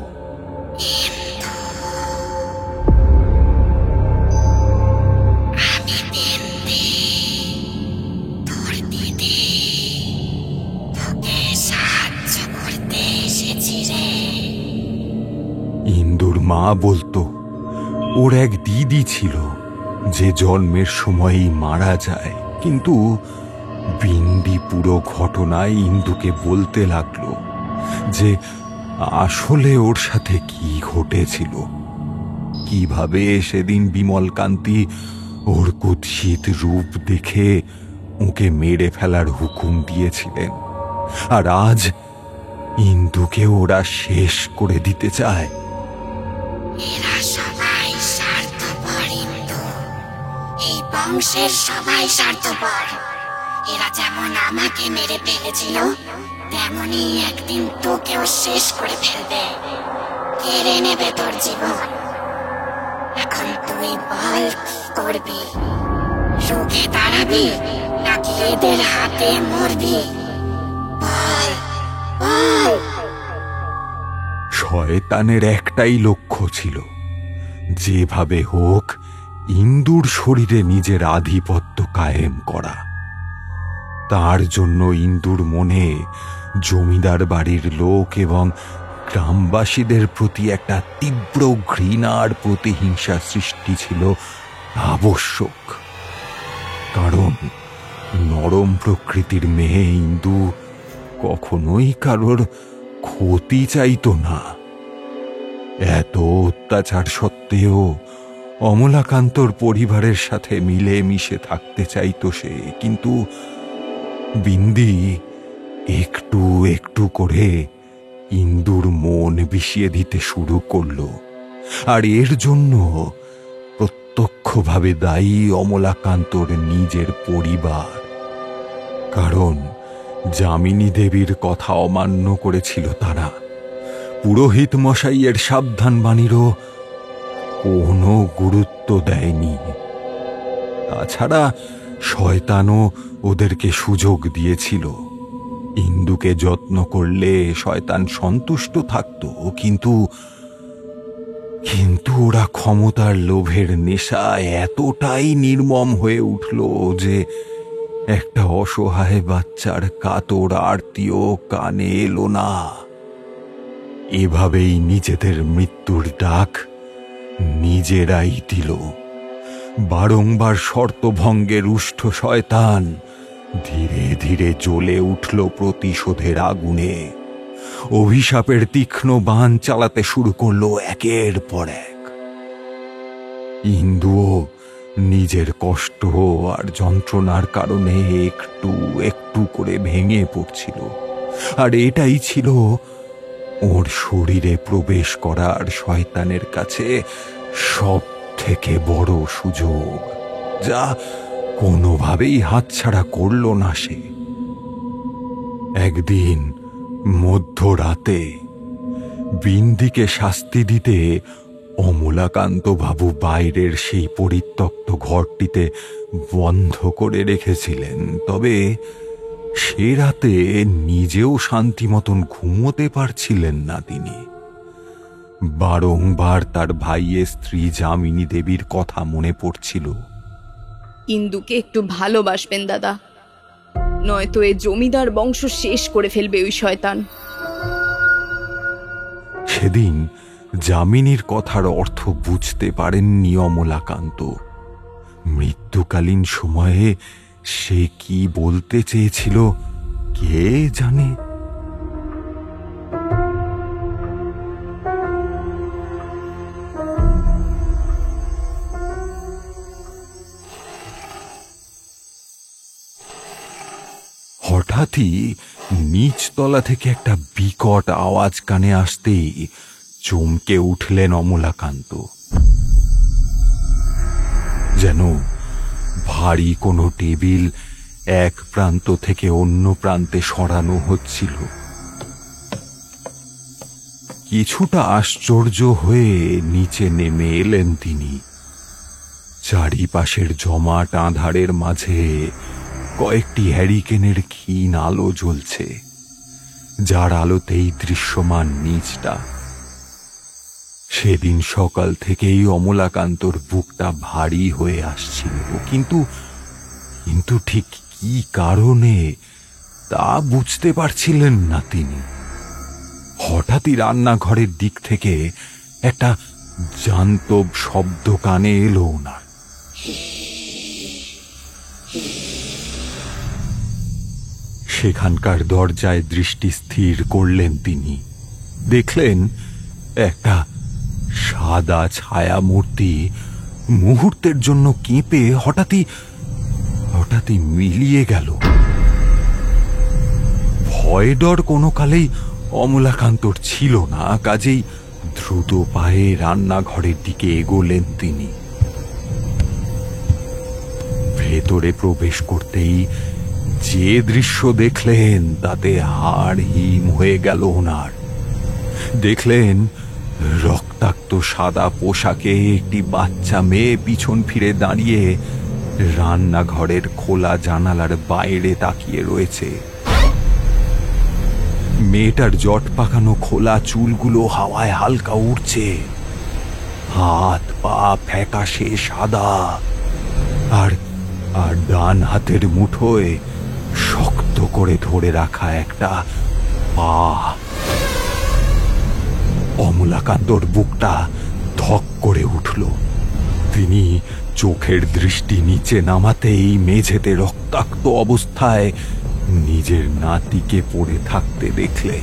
ইন্দুর মা বলতো ওর এক দিদি ছিল যে জন্মের সময়ই মারা যায়, কিন্তু বিন্দি পুরো ঘটনায় ইন্দুকে বলতে লাগলো যে আসলে ওর সাথে কি ঘটেছিল, কিভাবে সেদিন বিমলকান্তি ওর কুৎসিত রূপ দেখে ওকে মেরে ফেলার হুকুম দিয়েছিলেন, আর আজ ইন্দুকে ওরা শেষ করে দিতে চায়। এরা সবাই স্বার্থপর ইন্দু, এই বংশের সবাই স্বার্থপর। এরা যেমন আমাকে মেরে ফেলেছিল, তেমনি একদিন তোকেও শেষ করে ফেলবে, কেড়ে নেবে তোর জীবন। এখন তুই বল, কি করবি? রুখে দাঁড়াবি নাকি এদের হাতে মরবি? বল বল। শয়তানের একটাই লক্ষ্য ছিল, যেভাবে হোক ইন্দুর শরীরে নিজের আধিপত্য কায়েম করা। তার জন্য ইন্দুর মনে জমিদার বাড়ির লোক এবং গ্রামবাসীদের প্রতি একটা তীব্র ঘৃণার প্রতিহিংসা সৃষ্টি ছিল আবশ্যক। কারণ নরম প্রকৃতির মেয়ে ইন্দু কখনোই কারোর ক্ষতি চাইতো না। এত অত্যাচার সত্ত্বেও অমলাকান্তর পরিবারের সাথে মিলে মিশে থাকতে চাইতো সে, কিন্তু বিন্দি একটু একটু করে ইন্দুর মন বিষিয়ে দিতে শুরু করলো, আর এর জন্য প্রত্যক্ষভাবে দায়ী অমলাকান্তর নিজের পরিবার। কারণ যামিনী দেবীর কথা অমান্য করেছিল তারা, পুরোহিত মশাইয়ের সাবধান বাণীরও কোনো গুরুত্ব দেয়নি। তাছাড়া শয়তানও ওদেরকে সুযোগ দিয়েছিল। ইন্দুকে যত্ন করলে শয়তান সন্তুষ্ট থাকত, কিন্তু ওরা ক্ষমতার লোভের নেশায় এতটাই নির্মম হয়ে উঠল যে একটা অসহায় বাচ্চার কাতর আরতিও কানে এলো না। এভাবেই নিজেদের মৃত্যুর ডাক নিজেরাই দিল। বারংবার শর্তভঙ্গে রুষ্ট শয়তান ধীরে ধীরে জ্বলে উঠল প্রতিশোধের আগুনে। অভিশাপের তীক্ষ্ণ বাণ চালাতে শুরু করলো একের পর এক। ইন্দুও নিজের কষ্ট আর যন্ত্রণার কারণে একটু একটু করে ভেঙে পড়ছিল, আর এটাই ছিল ওর শরীরে প্রবেশ করার শয়তানের কাছে সব থেকে বড় সুযোগ, যা কোনোভাবেই হাতছাড়া করল না সে। একদিন মধ্যরাতে বিন্দিকে শাস্তি দিতে অমলাকান্ত বাবু বাইরের সেই পরিত্যক্ত ঘরটিতে বন্ধ করে রেখেছিলেন, তবে সে রাতে নিজেও শান্তি মতন ঘুমোতে পারছিলেন না তিনি। বারংবার তার ভাইয়ের স্ত্রী যামিনী দেবীর কথা মনে পড়ছিল। ইন্দুকে একটু ভালোবাসবেন দাদা, নয়তো এ জমিদার বংশ শেষ করে ফেলবে ওই শয়তান। সেদিন যামিনীর কথার অর্থ বুঝতে পারেননি অমলাকান্ত। মৃত্যুকালীন সময়ে সে কি বলতে চেয়েছিল কে জানে। হঠাৎই নিচতলা থেকে একটা বিকট আওয়াজ কানে আসতেই চমকে উঠলেন অমলাকান্ত। যেন ভারী কোনো টেবিল এক প্রান্ত থেকে অন্য প্রান্তে সরানো হচ্ছিল। কিছুটা আশ্চর্য হয়ে নিচে নেমে এলেন তিনি। চারিপাশের জমাট আঁধারের মাঝে কয়েকটি হ্যারিকেনের ক্ষীণ আলো জ্বলছে, যার আলোতেই দৃশ্যমান নিচটা। সেদিন সকাল থেকেই অমলাকান্তর বুকটা ভারী হয়ে আসছিল, কিন্তু ঠিক কি কারণে তা বুঝতে পারছিলেন না তিনি। হঠাৎই রান্নাঘরের দিক থেকে একটা জান্তব শব্দ কানে এলো না। সেখানকার দরজায় দৃষ্টি স্থির করলেন তিনি। দেখলেন একটা সাদা ছায়া মূর্তি মুহূর্তের জন্য কেঁপে হঠাৎই মিলিয়ে গেল। ভয় ডর কোনো কালেই অমলাকান্তর ছিল না, কাজেই দ্রুত পায়ে রান্নাঘরের দিকে এগোলেন তিনি। ভেতরে প্রবেশ করতেই যে দৃশ্য দেখলেন তাতে হাড় হিম হয়ে গেল ওনার। দেখলেন রক্তাক্ত সাদা পোশাকে একটি বাচ্চা মেয়ে পিছন ফিরে দাঁড়িয়ে রান্নাঘরের খোলা জানালার বাইরে তাকিয়ে রয়েছে। মেয়েটার জট পাকানো খোলা চুলগুলো হাওয়ায় হালকা উড়ছে, হাত পা ফ্যাকাশে সাদা, আর ডান হাতের মুঠোয় শক্ত করে ধরে রাখা একটা পা। অমলাকান্তর বুকটা ধক করে উঠল। তিনি চোখের দৃষ্টি নিচে নামাতেই মেঝেতে রক্তাক্ত অবস্থায় নিজের নাতিকে পড়ে থাকতে দেখলে।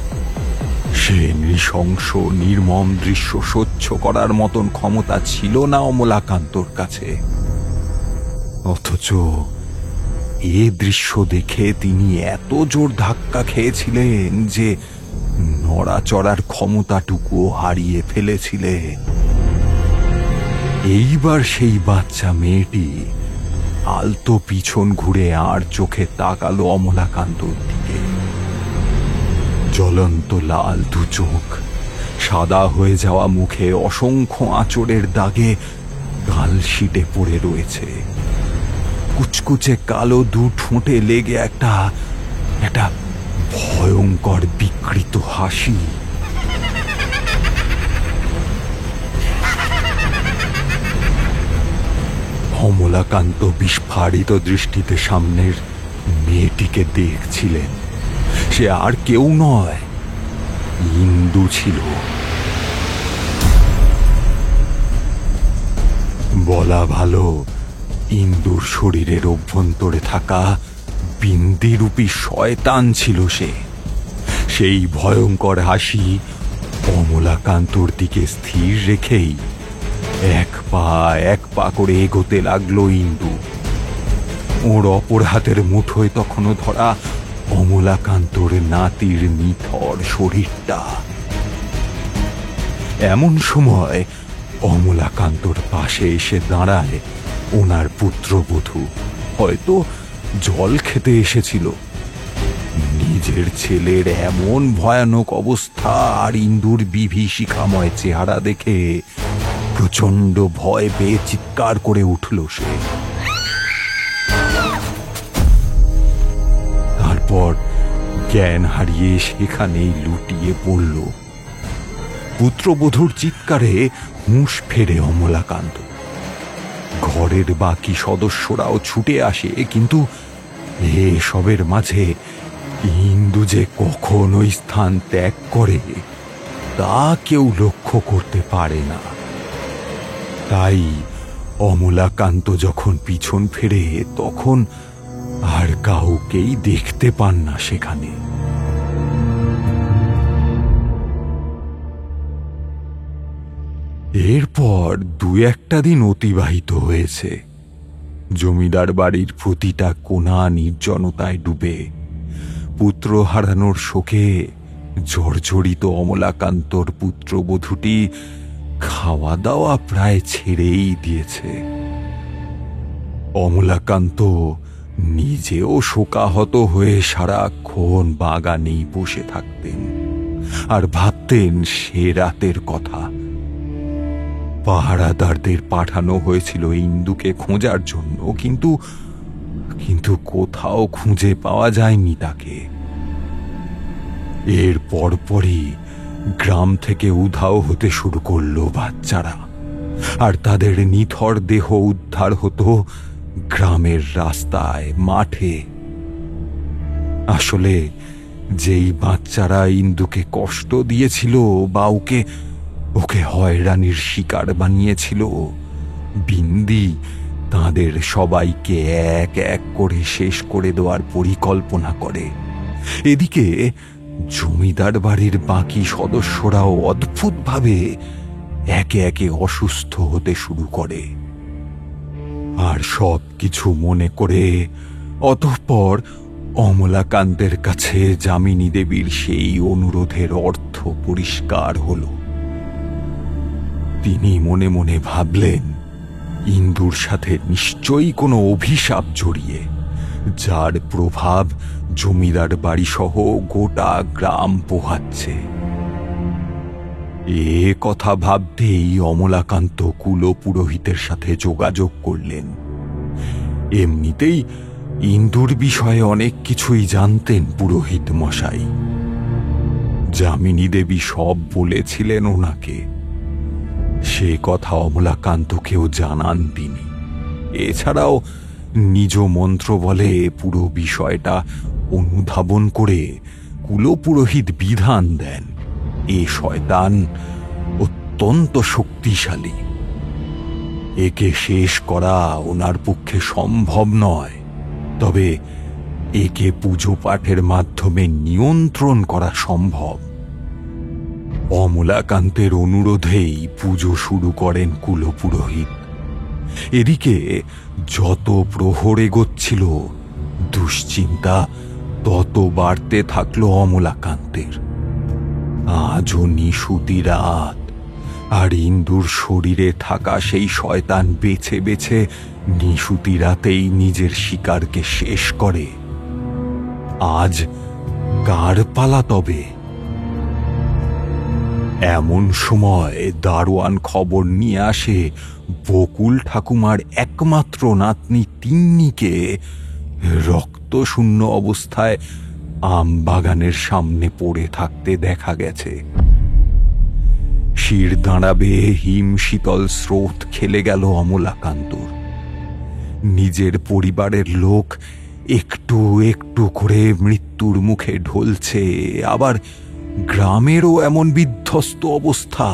সে নৃশংস নির্মম দৃশ্য সহ্য করার মতন ক্ষমতা ছিল না অমলাকান্তর কাছে। অথচ এ দৃশ্য দেখে তিনি এত জোর ধাক্কা খেয়েছিলেন যে নড়াচড়ার ক্ষমতাটুকু হারিয়ে ফেলেছিলেন। এইবার সেই বাচ্চা মেয়েটি আলতো পিছন ঘুরে আর চোখে তাকালো অমলাকান্তর দিকে। জ্বলন্ত লাল দু চোখ, সাদা হয়ে যাওয়া মুখে অসংখ্য আঁচড়ের দাগে গাল শিটে পড়ে রয়েছে। কুচকুচে কালো দু ঠোঁটে লেগে একটা ভয়ঙ্কর বিকৃত হাসি। অমলাকান্ত বিস্ফারিত দৃষ্টিতে সামনের মেয়েটিকে দেখছিলেন। সে আর কেউ নয়, ইন্দু ছিল। বলা ভালো, ইন্দুর শরীরের অভ্যন্তরে থাকা বিন্দিরূপী শয়তান ছিল সে। সেই ভয়ঙ্কর হাসি অমলাকান্তর দিকে স্থির রেখেই এক পা করে এগোতে লাগলো ইন্দু। ওর অপর হাতের মুঠোয় তখনও ধরা অমলাকান্তর নাতির নিথর শরীরটা। এমন সময় অমলাকান্তর পাশে এসে দাঁড়ায় ওনার পুত্রবধূ। হয়তো জল খেতে এসেছিল। নিজের ছেলের এমন ভয়ানক অবস্থা আর ইন্দুর বিভীষিকাময় চেহারা দেখে প্রচন্ড ভয় পেয়ে চিৎকার করে উঠল সে। তারপর জ্ঞান হারিয়ে সেখানেই লুটিয়ে পড়ল। পুত্রবধূর চিৎকারে হুঁশ ফেরে অমলাকান্ত। ঘরের বাকি সদস্যরাও ছুটে আসে, কিন্তু এসবের মাঝে ইন্দু যে কখন ওই স্থান ত্যাগ করে তা কেউ লক্ষ্য করতে পারে না। তাই অমলাকান্ত যখন পিছন ফেরে তখন আর কাউকেই দেখতে পান না সেখানে। এরপর দু একটা দিন অতিবাহিত হয়েছে। জমিদার বাড়ির প্রতিটা কোণা নির্জনতায় ডুবে। পুত্র হারানোর শোকে জর্জরিত অমলাকান্তর পুত্রবধূটি খাওয়া দাওয়া প্রায় ছেড়েই দিয়েছে। অমলাকান্ত নিজেও শোকাহত হয়ে সারাক্ষণ বাগানেই বসে থাকতেন আর ভাবতেন সে রাতের কথা। পাহারাদারদের পাঠানো হয়েছিল ইন্দুকে খোঁজার জন্য, কিন্তু কোথাও খুঁজে পাওয়া যায়নি তাকে। এর পরপরই গ্রাম থেকে উধাও হতে শুরু করলো বাচ্চারা, আর তাদের নিথর দেহ উদ্ধার হতো গ্রামের রাস্তায়, মাঠে। আসলে যেই বাচ্চারা ইন্দুকে কষ্ট দিয়েছিল বা ওকে হয়রানির শিকার বানিয়েছিল, বিন্দি তাদের সবাইকে এক এক করে শেষ করে দেওয়ার পরিকল্পনা করে। এদিকে জমিদার বাড়ির বাকি সদস্যরাও অদ্ভুতভাবে একে একে অসুস্থ হতে শুরু করে। আর সব কিছু মনে করে অতঃপর অমলাকান্তের কাছে যামিনী দেবীর সেই অনুরোধের অর্থ পরিষ্কার হল। তিনি মনে মনে ভাবলেন, ইন্দুর সাথে নিশ্চয়ই কোনো অভিশাপ জড়িয়ে, যার প্রভাব জমিদার বাড়িসহ গোটা গ্রাম পোহাচ্ছে। এ কথা ভাবতেই অমলাকান্ত কুলপুরোহিতের সাথে যোগাযোগ করলেন। এমনিতেই ইন্দুর বিষয়ে অনেক কিছুই জানতেন পুরোহিত মশাই। যামিনী দেবী সব বলেছিলেন ওনাকে। সে কথা অমলাকান্তকেও জানান তিনি। এছাড়াও নিজ মন্ত্র বলে পুরো বিষয়টা অনুধাবন করে কুলপুরোহিত বিধান দেন, এ শয়তান অত্যন্ত শক্তিশালী। একে শেষ করা ওনার পক্ষে সম্ভব নয়, তবে একে পুজো পাঠের মাধ্যমে নিয়ন্ত্রণ করা সম্ভব। অমলাকান্তের অনুরোধেই পুজো শুরু করেন কুলপুরোহিত। এদিকে যত প্রহর এগোচ্ছিল, দুশ্চিন্তা তত বাড়তে থাকলো অমলাকান্তের। আজও নিশুতি রাত, আর ইন্দুর শরীরে থাকা সেই শয়তান বেছে বেছে নিশুতি রাতেই নিজের শিকারকে শেষ করে। আজ কার পালা তবে? এমন সময় দারোয়ান খবর নিয়ে আসে বকুল ঠাকুমার একমাত্র নাতনি তিন্নিকে রক্তশূন্য অবস্থায় আম বাগানের সামনে পড়ে থাকতে দেখা গেছে। শির দাঁড়াবে হিম শীতল স্রোত খেলে গেল অমলাকান্তর। নিজের পরিবারের লোক একটু একটু করে মৃত্যুর মুখে ঢলছে, আবার গ্রামেরও এমন বিধ্বস্ত অবস্থা।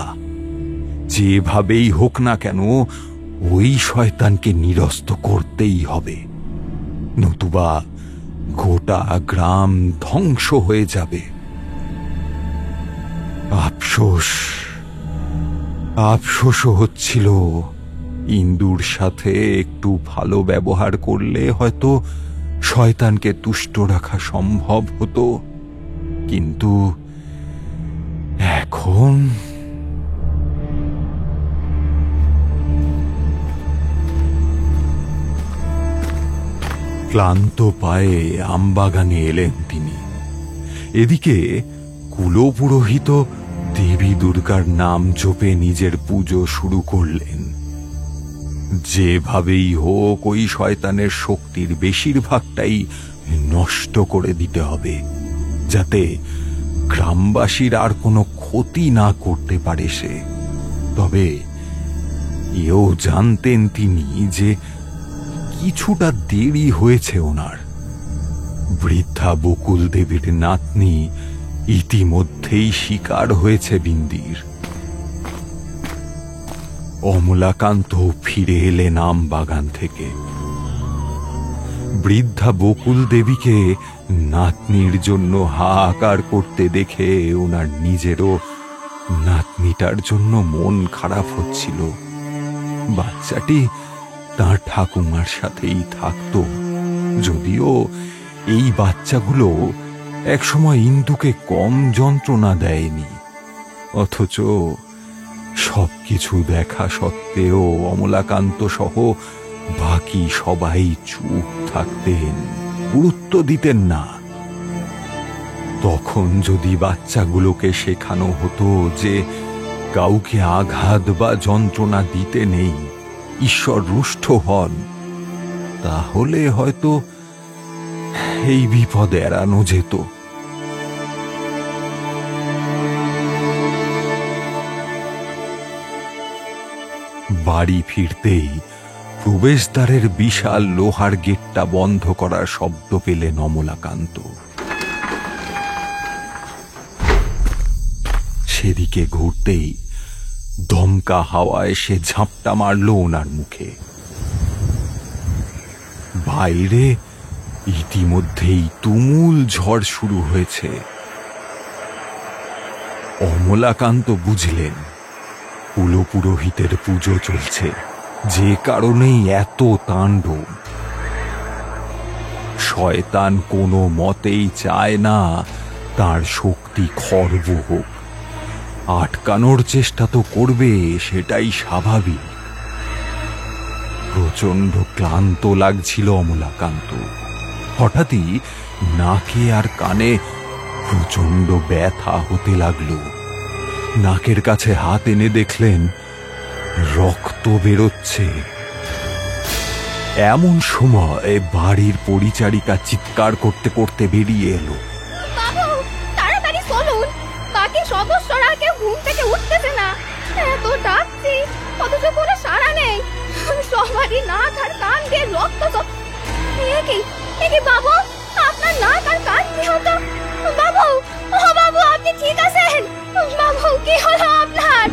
যেভাবেই হোক না কেন ওই শয়তানকে নিরস্ত করতেই হবে, নতুবা গোটা গ্রাম ধ্বংস হয়ে যাবে। আফসোসও হচ্ছিল। ইন্দুর সাথে একটু ভালো ব্যবহার করলে হয়তো শয়তানকে তুষ্ট রাখা সম্ভব হতো, কিন্তু এখন ক্লান্ত পায়ে আমবাগানে এলেন তিনি। এদিকে কুলপুরোহিত দেবী দুর্গার নাম জপে নিজের পুজো শুরু করলেন। যেভাবেই হোক ওই শয়তানের শক্তির বেশিরভাগটাই নষ্ট করে দিতে হবে, যাতে গ্রামবাসীর আর কোনো ক্ষতি না করতে পারে সে। তবে এও জানতেন তিনি যে কিছুটা দেরি হয়েছে ওনার। বৃদ্ধা বকুল দেবীর নাতনি ইতিমধ্যেই শিকার হয়েছে বিন্দির। অমলাকান্ত ফিরে এলেন আম বাগান থেকে। বৃদ্ধা বকুল দেবীকে নাতনির জন্য হাহাকার করতে দেখে ওনার নিজেরও নাতনিটার জন্য মন খারাপ হচ্ছিল। বাচ্চাটি তার ঠাকুমার সাথেই থাকতো, যদিও এই বাচ্চাগুলো একসময় ইন্দুকে কম যন্ত্রণা দেয়নি। অথচ সবকিছু দেখা সত্ত্বেও অমলাকান্ত সহ বাকি সবাই চুপ থাকতেন, গুরুত্ব দিতেন না। তখন যদি বাচ্চাগুলোকে শেখানো হতো যে কাউকে আঘাত বা যন্ত্রণা দিতে নেই, ঈশ্বর রুষ্ট হন, তাহলে হয়তো এই বিপদ এড়ানো যেত। বাড়ি ফিরতেই প্রবেশদ্বারের বিশাল লোহার গেটটা বন্ধ করার শব্দ পেলেন অমলাকান্ত। সেদিকে ঘুরতেই দমকা হাওয়া এসে ঝাপটা মারল ওনার মুখে। বাইরে ইতিমধ্যেই তুমুল ঝড় শুরু হয়েছে। অমলাকান্ত বুঝলেন কুলপুরোহিতের পুজো চলছে, যে কারণেই এত তাণ্ডব। শয়তান কোনো মতেই চায় না তার শক্তি খর্ব হোক। আটকানোর চেষ্টা তো করবে, সেটাই স্বাভাবিক। প্রচন্ড ক্লান্ত লাগছিল অমলাকান্ত। হঠাৎই নাকে আর কানে প্রচন্ড ব্যথা হতে লাগলো। নাকের কাছে হাত এনে দেখলেন রক্ত বেরোচ্ছে। এমন সময় বাড়ির পরিচারিকা চিৎকার করতে করতে বেরিয়ে এলো। বাবু, তাড়াতাড়ি চলুন, বাকি সদস্যরা কেউ ঘুম থেকে উঠতেছে না। এত ডাকছি অথচ কোনো সাড়া নেই। সবারই নাক আর কান দিয়ে রক্ত। একে বাবু, আপনার নাক আর কান কি হতো? বাবু, ও বাবু, আপনি ঠিক আছেন? বাবু, কি হলো আপনার?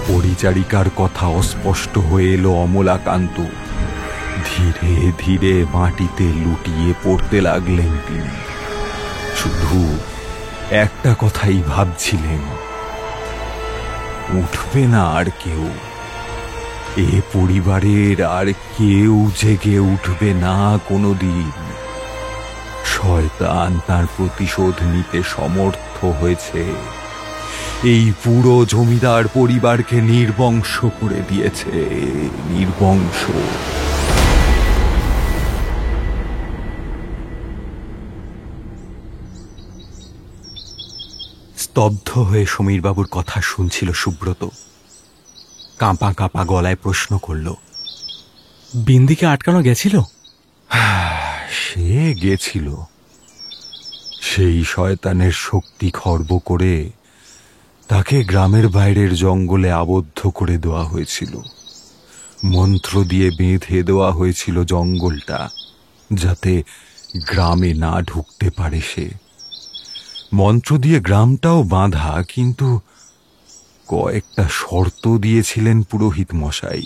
পরিচারিকার কথা অস্পষ্ট হয়ে এলো অমলাকান্ত। ধীরে ধীরে মাটিতে লুটিয়ে পড়তে লাগলেন তিনি। শুধু একটা কথাই ভাবছিলেন, উঠবে না আর কেউ। এ পরিবারের আর কেউ জেগে উঠবে না কোনোদিন। শয়তান তার প্রতিশোধ নিতে সমর্থ হয়েছে। এই পুরো জমিদার পরিবারকে নির্বংশ করে দিয়েছে, নির্বংশ। স্তব্ধ হয়ে সমীরবাবুর কথা শুনছিল সুব্রত। কাঁপা কাঁপা গলায় প্রশ্ন করল, বিন্দিকে আটকানো গেছিল? সে গেছিল। সেই শয়তানের শক্তি খর্ব করে তাকে গ্রামের বাইরের জঙ্গলে আবদ্ধ করে দেওয়া হয়েছিল। মন্ত্র দিয়ে বেঁধে দেওয়া হয়েছিল জঙ্গলটা, যাতে গ্রামে না ঢুকতে পারে সে। মন্ত্র দিয়ে গ্রামটাও বাঁধা, কিন্তু কয়েকটা শর্ত দিয়েছিলেন পুরোহিত মশাই।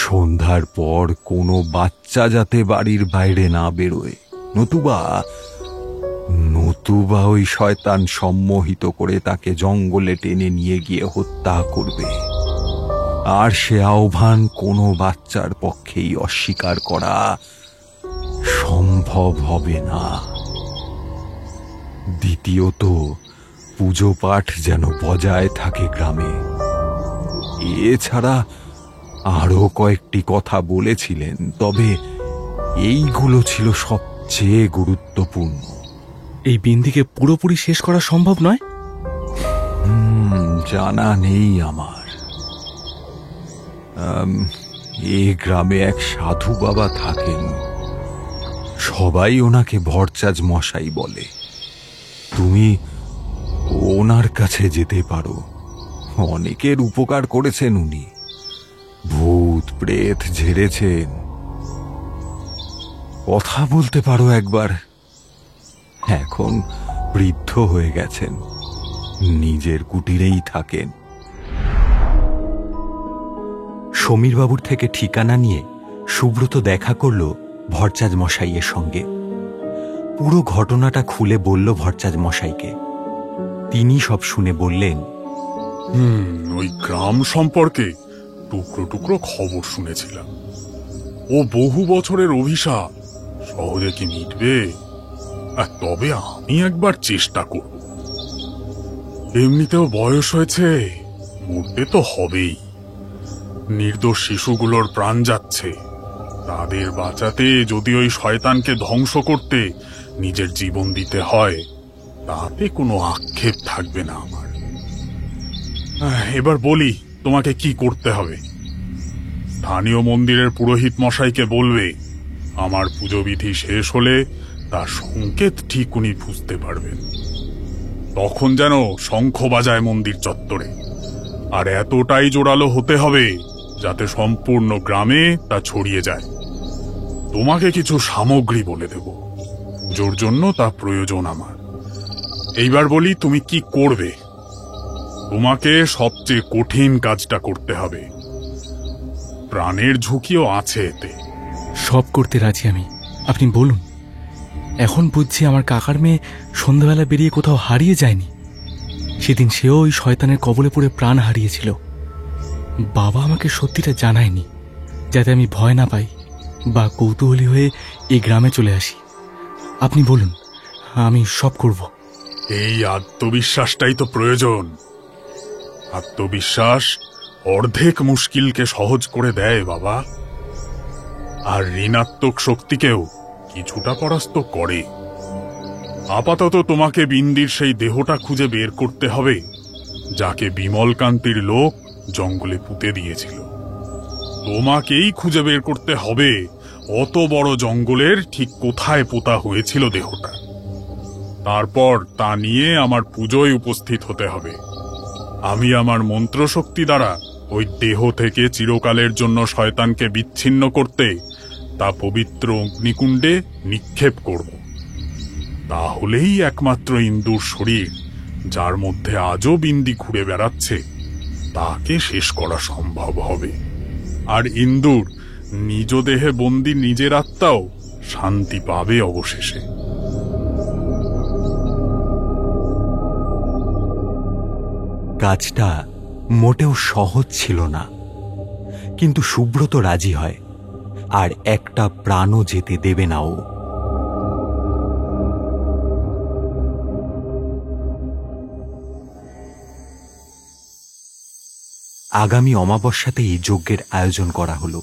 সন্ধ্যার পর কোনো বাচ্চা যাতে বাড়ির বাইরে না বেরোয়, নতুবা ওই শয়তান সম্মোহিত করে তাকে জঙ্গলে টেনে নিয়ে গিয়ে হত্যা করবে। আর সে আহ্বান কোনো বাচ্চার পক্ষেই অস্বীকার করা সম্ভব হবে না। দ্বিতীয়ত, পুজো পাঠ যেন বজায় থাকে গ্রামে। এছাড়া আরো কয়েকটি কথা বলেছিলেন, তবে এইগুলো ছিল সবচেয়ে গুরুত্বপূর্ণ। এই বিন্দিকে পুরোপুরি শেষ করা সম্ভব নয়? জানা নেই আমার। এ গ্রামে এক সাধু বাবা থাকেন, সবাই ওনাকে ভরচাজ মশাই বলে। তুমি ওনার কাছে যেতে পারো, অনেকের উপকার করেছেন উনি। ভূত প্রেত ঝেড়েছেন। কথা বলতে পারো একবার। এখন বৃদ্ধ হয়ে গেছেন, নিজের কুটিরেই থাকেন। সমীরবাবুর থেকে ঠিকানা নিয়ে সুব্রত দেখা করল ভরচাজ মশাইয়ের সঙ্গে। পুরো ঘটনাটা খুলে বলল ভরচাজ মশাইকে। তিনি সব শুনে বললেন, ওই গ্রাম সম্পর্কে টুকরো টুকরো খবর শুনেছিলাম। ও বহু বছরের অভিশাপ, সহজে কি মিটবে? তবে আমি একবার চেষ্টা করব। এমনিতেও বয়স হয়েছে, মরতে তো হবেই। নির্দোষ শিশুগুলোর প্রাণ যাচ্ছে, তাদের বাঁচাতে যদি ওই শয়তানকে ধ্বংস করতে নিজের জীবন দিতে হয়, তাতে কোনো আক্ষেপ থাকবে না আমার। এবার বলি তোমাকে কি করতে হবে। স্থানীয় মন্দিরের পুরোহিত মশাইকে বলবে, আমার পুজো বিধি শেষ হলে তার সংকেত ঠিক উনি বুঝতে পারবেন। তখন যেন শঙ্খ বাজায় মন্দির চত্বরে, আর এতটাই জোরালো হতে হবে যাতে সম্পূর্ণ গ্রামে তা ছড়িয়ে যায়। তোমাকে কিছু সামগ্রী বলে দেব, পুজোর জন্য তা প্রয়োজন আমার। এইবার বলি তুমি কি করবে। তোমাকে সবচেয়ে কঠিন কাজটা করতে হবে, প্রাণের ঝুঁকিও আছে এতে। সব করতে রাজি আমি, আপনি বলুন। এখন বুঝছি আমার কাকার মেয়ে সন্ধ্যাবেলা বেরিয়ে কোথাও হারিয়ে যায়নি। সেদিন সেও ওই শয়তানের কবলে পড়ে প্রাণ হারিয়েছিল। বাবা আমাকে সত্যিটা জানায়নি, যাতে আমি ভয় না পাই বা কৌতূহলী হয়ে এই গ্রামে চলে আসি। আপনি বলুন, আমি সব করব। এই আত্মবিশ্বাসটাই তো প্রয়োজন। আত্মবিশ্বাস অর্ধেক মুশকিলকে সহজ করে দেয় বাবা, আর ঋণাত্মক শক্তিকেও কিছুটা পরাস্ত করে। আপাতত তোমাকে বিন্দির সেই দেহটা খুঁজে বের করতে হবে, যাকে বিমলকান্তির লোক জঙ্গলে পুঁতে দিয়েছিল। তোমাকেই খুঁজে বের করতে হবে অত বড় জঙ্গলের ঠিক কোথায় পোতা হয়েছিল দেহটা। তারপর তা নিয়ে আমার পুজোয় উপস্থিত হতে হবে। আমি আমার মন্ত্রশক্তি দ্বারা ওই দেহ থেকে চিরকালের জন্য শয়তানকে বিচ্ছিন্ন করতে তা পবিত্র অগ্নিকুণ্ডে নিক্ষেপ করব। তাহলেই একমাত্র ইন্দুর শরীর, যার মধ্যে আজও বিন্দি ঘুরে বেড়াচ্ছে, তাকে শেষ করা সম্ভব হবে। আর ইন্দুর নিজ দেহে বন্দী নিজের আত্মাও শান্তি পাবে অবশেষে। কাজটা মোটেও সহজ ছিল না, কিন্তু সুব্রত রাজি হয়, আর একটা প্রাণও যেতে দেবে না ও। আগামী অমাবস্যাতেই যজ্ঞের আয়োজন করা হলো।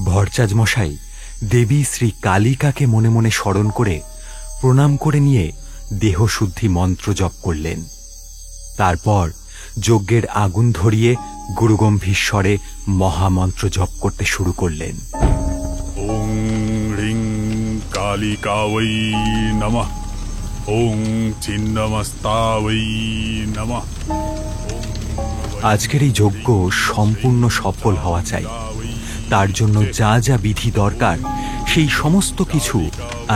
ভরচাজ মশাই দেবী শ্রী কালিকাকে মনে মনে স্মরণ করে প্রণাম করে নিয়ে দেহশুদ্ধি মন্ত্র জপ করলেন। তারপর যজ্ঞের আগুন ধরিয়ে গুরুগম্ভীর মহামন্ত্র জপ করতে শুরু করলেন। ওং হ্রিং কালিকাবৈ নমঃ, ওং ছিন্নমস্তাবৈ নমঃ। আজকের এই যজ্ঞ সম্পূর্ণ সফল হওয়া চাই। তার জন্য যা যা বিধি দরকার সেই সমস্ত কিছু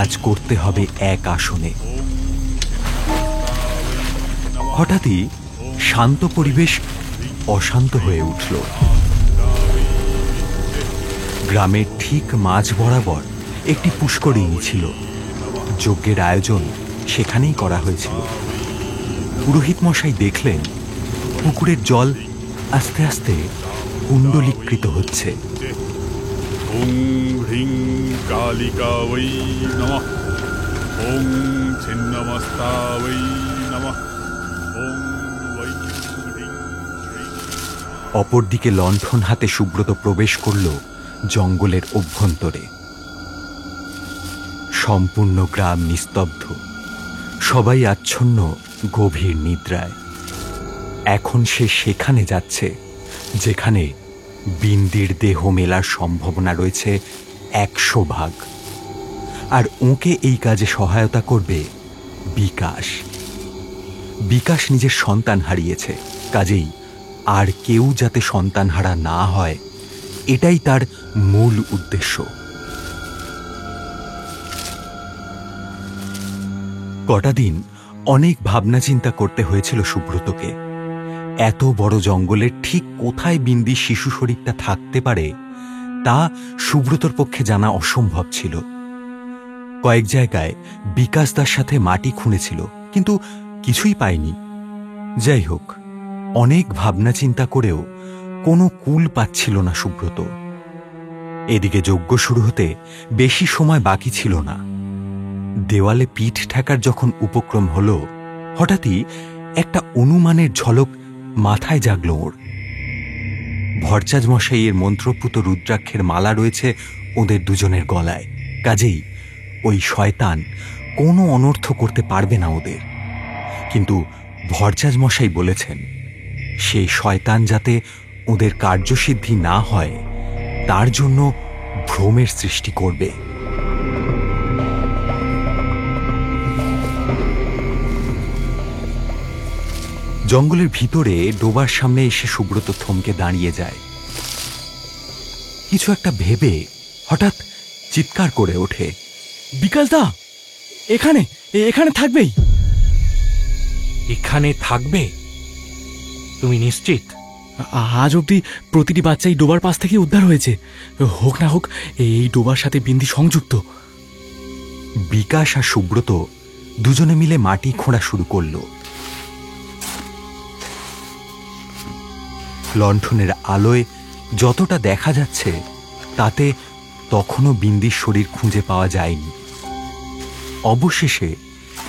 আজ করতে হবে এক আসনে। হঠাৎই শান্ত পরিবেশ অশান্ত হয়ে উঠল। গ্রামের ঠিক মাঝ বরাবর একটি পুষ্করিণী ছিল। যজ্ঞের আয়োজন সেখানেই করা হয়েছিল। পুরোহিত মশাই দেখলেন পুকুরের জল আস্তে আস্তে কুণ্ডলীকৃত হচ্ছে। ওং হ্রিং কালিকাবৈ নমঃ, ওং ছিন্নমস্তাবৈ নমঃ, ওং বৈ হ্রিং হ্রিং। অপরদিকে লণ্ঠন হাতে সুব্রত প্রবেশ করল জঙ্গলের অভ্যন্তরে। সম্পূর্ণ গ্রাম নিস্তব্ধ, সবাই আচ্ছন্ন গভীর নিদ্রায়। এখন সে সেখানে যাচ্ছে যেখানে বিন্দির দেহ মেলার সম্ভাবনা রয়েছে 100%, আর ওকে এই কাজে সহায়তা করবে বিকাশ। বিকাশ নিজের সন্তান হারিয়েছে, কাজেই আর কেউ যাতে সন্তানহারা না হয়, এটাই তার মূল উদ্দেশ্য। কটা দিন অনেক ভাবনা চিন্তা করতে হয়েছিল সুব্রতকে। এত বড় জঙ্গলের ঠিক কোথায় বিন্দি শিশু শরীরটা থাকতে পারে তা সুব্রতর পক্ষে জানা অসম্ভব ছিল। কয়েক জায়গায় বিকাশদার সাথে মাটি খুঁড়েছিল, কিন্তু কিছুই পায়নি। যাই হোক, অনেক ভাবনা চিন্তা করেও কোনো কুল পাচ্ছিল না সুব্রত। এদিকে যজ্ঞ শুরু হতে বেশি সময় বাকি ছিল না। দেওয়ালে পিঠ ঠেকার যখন উপক্রম হলো, হঠাৎই একটা অনুমানের ঝলক মাথায় জাগল ওর। ভরচাজ মশাইয়ের মন্ত্রপুত রুদ্রাক্ষের মালা রয়েছে ওদের দুজনের গলায়, কাজেই ওই শয়তান কোনো অনর্থ করতে পারবে না ওদের। কিন্তু ভরচাজ মশাই বলেছেন সেই শয়তান যাতে ওদের কার্যসিদ্ধি না হয় তার জন্য ভ্রমের সৃষ্টি করবে। জঙ্গলের ভিতরে ডোবার সামনে এসে সুব্রত থমকে দাঁড়িয়ে যায়। কিছু একটা ভেবে হঠাৎ চিৎকার করে ওঠে, বিকাশ দা, এখানে এখানে থাকবেই। এখানে থাকবে? তুমি নিশ্চিত? আজ অব্দি প্রতিটি বাচ্চাই ডোবার পাশ থেকে উদ্ধার হয়েছে। হোক না হোক এই ডোবার সাথে বিন্দি সংযুক্ত। বিকাশ আর সুব্রত দুজনে মিলে মাটি খোঁড়া শুরু করলো। লণ্ঠনের আলোয় যতটা দেখা যাচ্ছে তাতে তখনও বিন্দির শরীর খুঁজে পাওয়া যায়নি। অবশেষে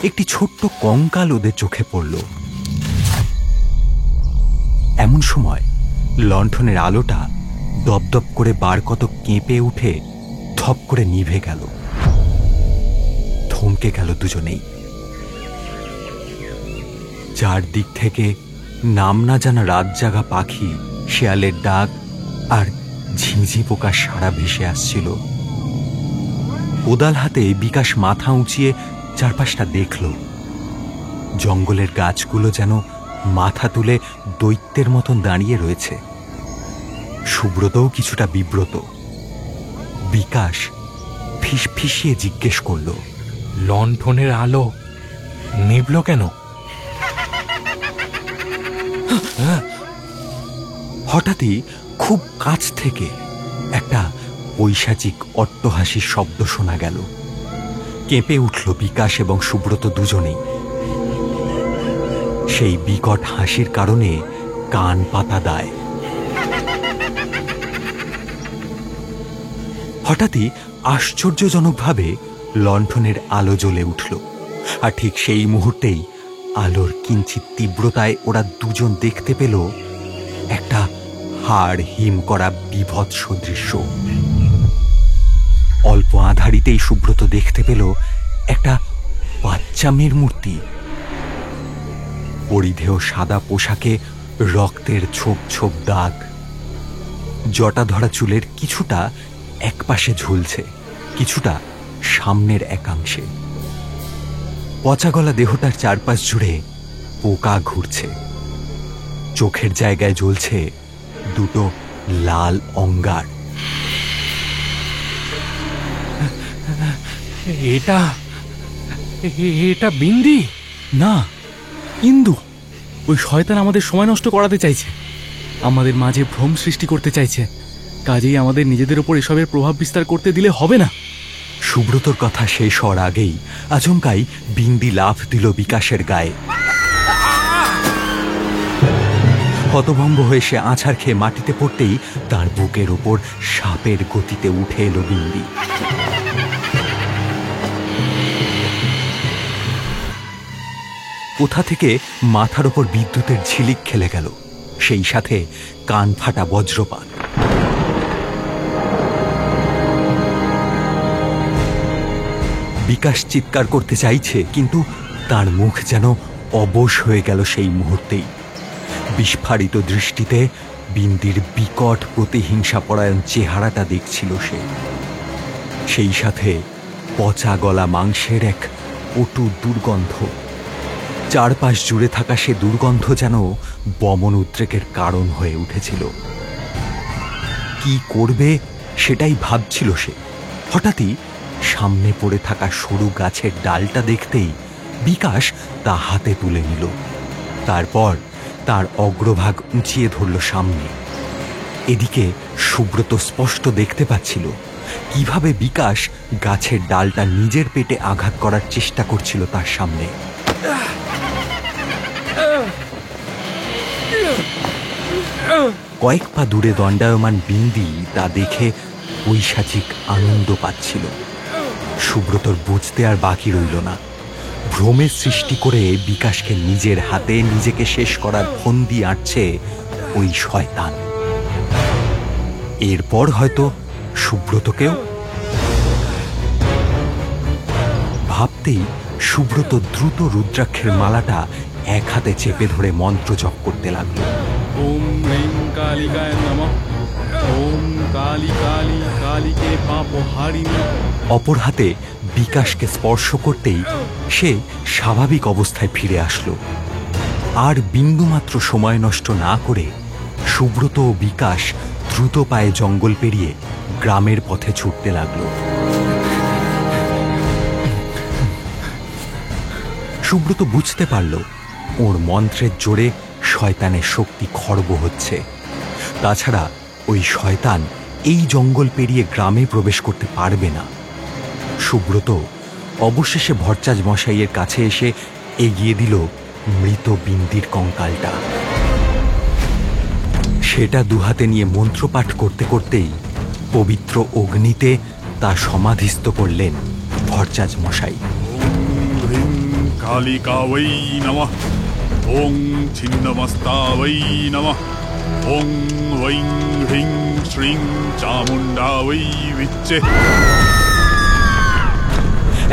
একটি ছোট্ট কঙ্কাল ওদের চোখে পড়ল। এমন সময় লণ্ঠনের আলোটা দপদপ করে বার কত কেঁপে উঠে ধপ করে নিভে গেল। থমকে গেল দুজনেই। চারদিক থেকে নাম না জানা রাত জাগা পাখি, শেয়ালের ডাক আর ঝিঁঝি পোকার সাড়া ভেসে আসছিল। কোদাল হাতে বিকাশ মাথা উঁচিয়ে চারপাশটা দেখল। জঙ্গলের গাছগুলো যেন মাথা তুলে দৈত্যের মতন দাঁড়িয়ে রয়েছে। সুব্রতও কিছুটা বিব্রত। বিকাশ ফিসফিসিয়ে জিজ্ঞেস করল, লণ্ঠনের আলো নিভল কেন? হঠাৎই খুব কাছ থেকে একটা পৈশাচিক অট্টহাসির শব্দ শোনা গেল। কেঁপে উঠল বিকাশ এবং সুব্রত দুজনেই। সেই বিকট হাসির কারণে কান পাতা দায়। হঠাৎই আশ্চর্যজনকভাবে লণ্ঠনের আলো জ্বলে উঠল, আর ঠিক সেই মুহূর্তেই আলোর কিঞ্চিত তীব্রতায় ওরা দুজন দেখতে পেল একটা হাড় হিম করা বীভৎস দৃশ্য। অল্প আঁধারিতেই সুব্রত দেখতে পেল একটা বাচ্চা মেয়ের মূর্তি। পরিধেয় সাদা পোশাকে রক্তের ছোপ ছোপ দাগ, জটা ধরা চুলের কিছুটা একপাশে ঝুলছে, কিছুটা সামনের একাংশে। পচা গলা দেহটার চারপাশ জুড়ে পোকা ঘুরছে। চোখের জায়গায় জ্বলছে দুটো লাল অঙ্গার। এটা এটা বিন্দি না, ইন্দু। ওই শয়তান আমাদের সময় নষ্ট করাতে চাইছে, আমাদের মাঝে ভ্রম সৃষ্টি করতে চাইছে। কাজেই আমাদের নিজেদের উপর এসবের প্রভাব বিস্তার করতে দিলে হবে না। সুব্রতর কথা শেষ হওয়ার আগেই আচমকাই বিন্দি লাফ দিল বিকাশের গায়ে। হতভম্ব হয়ে সে আছাড় খেয়ে মাটিতে পড়তেই তার বুকের ওপর সাপের গতিতে উঠে এলো বিন্দি। কোথা থেকে মাথার ওপর বিদ্যুতের ঝিলিক খেলে গেল, সেই সাথে কান ফাটা বজ্রপাত। বিকাশ চিৎকার করতে চাইছে, কিন্তু তার মুখ যেন অবশ হয়ে গেল সেই মুহূর্তেই। বিস্ফারিত দৃষ্টিতে বিন্দির বিকট প্রতিহিংসাপরায়ণ চেহারাটা দেখছিল সে। সেই সাথে পচা গলা মাংসের এক পটু দুর্গন্ধ। চারপাশ জুড়ে থাকা সে দুর্গন্ধ যেন বমন উদ্রেকের কারণ হয়ে উঠেছিল। কি করবে সেটাই ভাবছিল সে। হঠাৎই সামনে পড়ে থাকা সরু গাছের ডালটা দেখতেই বিকাশ তা হাতে তুলে নিল। তারপর তার অগ্রভাগ উঁচিয়ে ধরল সামনে। এদিকে সুব্রত স্পষ্ট দেখতে পাচ্ছিল কিভাবে বিকাশ গাছের ডালটা নিজের পেটে আঘাত করার চেষ্টা করছিল তার সামনে। কয়েক পা দূরে দণ্ডায়মান বিন্দি তা দেখে পৈশাচিক আনন্দ পাচ্ছিল। সুব্রতর বুঝতে আর বাকি রইল না। ভ্রমের সৃষ্টি করে বিকাশকে নিজের হাতে নিজেকে শেষ করার ফন্দি আঁটছে ওই শয়তান। এরপর হয়তো সুব্রতকেও। ভাবতেই সুব্রত দ্রুত রুদ্রাক্ষের মালাটা এক হাতে চেপে ধরে মন্ত্র জপ করতে লাগলো। ওম হ্রিং কালিকায় নমঃ, ওম কালী কালী কালীকে পাপহারিণী। অপর হাতে বিকাশকে স্পর্শ করতেই সে স্বাভাবিক অবস্থায় ফিরে আসলো। আর বিন্দুমাত্র সময় নষ্ট না করে সুব্রত ও বিকাশ দ্রুত পায়ে জঙ্গল পেরিয়ে গ্রামের পথে ছুটতে লাগলো। সুব্রত বুঝতে পারল ওর মন্ত্রের জোরে শয়তানের শক্তি খর্ব হচ্ছে। তাছাড়া ওই শয়তান এই জঙ্গল পেরিয়ে গ্রামে প্রবেশ করতে পারবে না। সুব্রত অবশেষে ভট্টাচ মশাইয়ের কাছে এসে এগিয়ে দিল মৃত বিন্দির কঙ্কালটা। সেটা দুহাতে নিয়ে মন্ত্রপাঠ করতে করতেই পবিত্র অগ্নিতে তা সমাধিস্থ করলেন ভরচাজ মশাই। হ্রিং কালিকাবৈ নমঃ, ওং ছিন্নমস্তাবৈ নমঃ, ওং ঐং হ্রিং শ্রীং চামুণ্ডাবৈ বিচ্চে।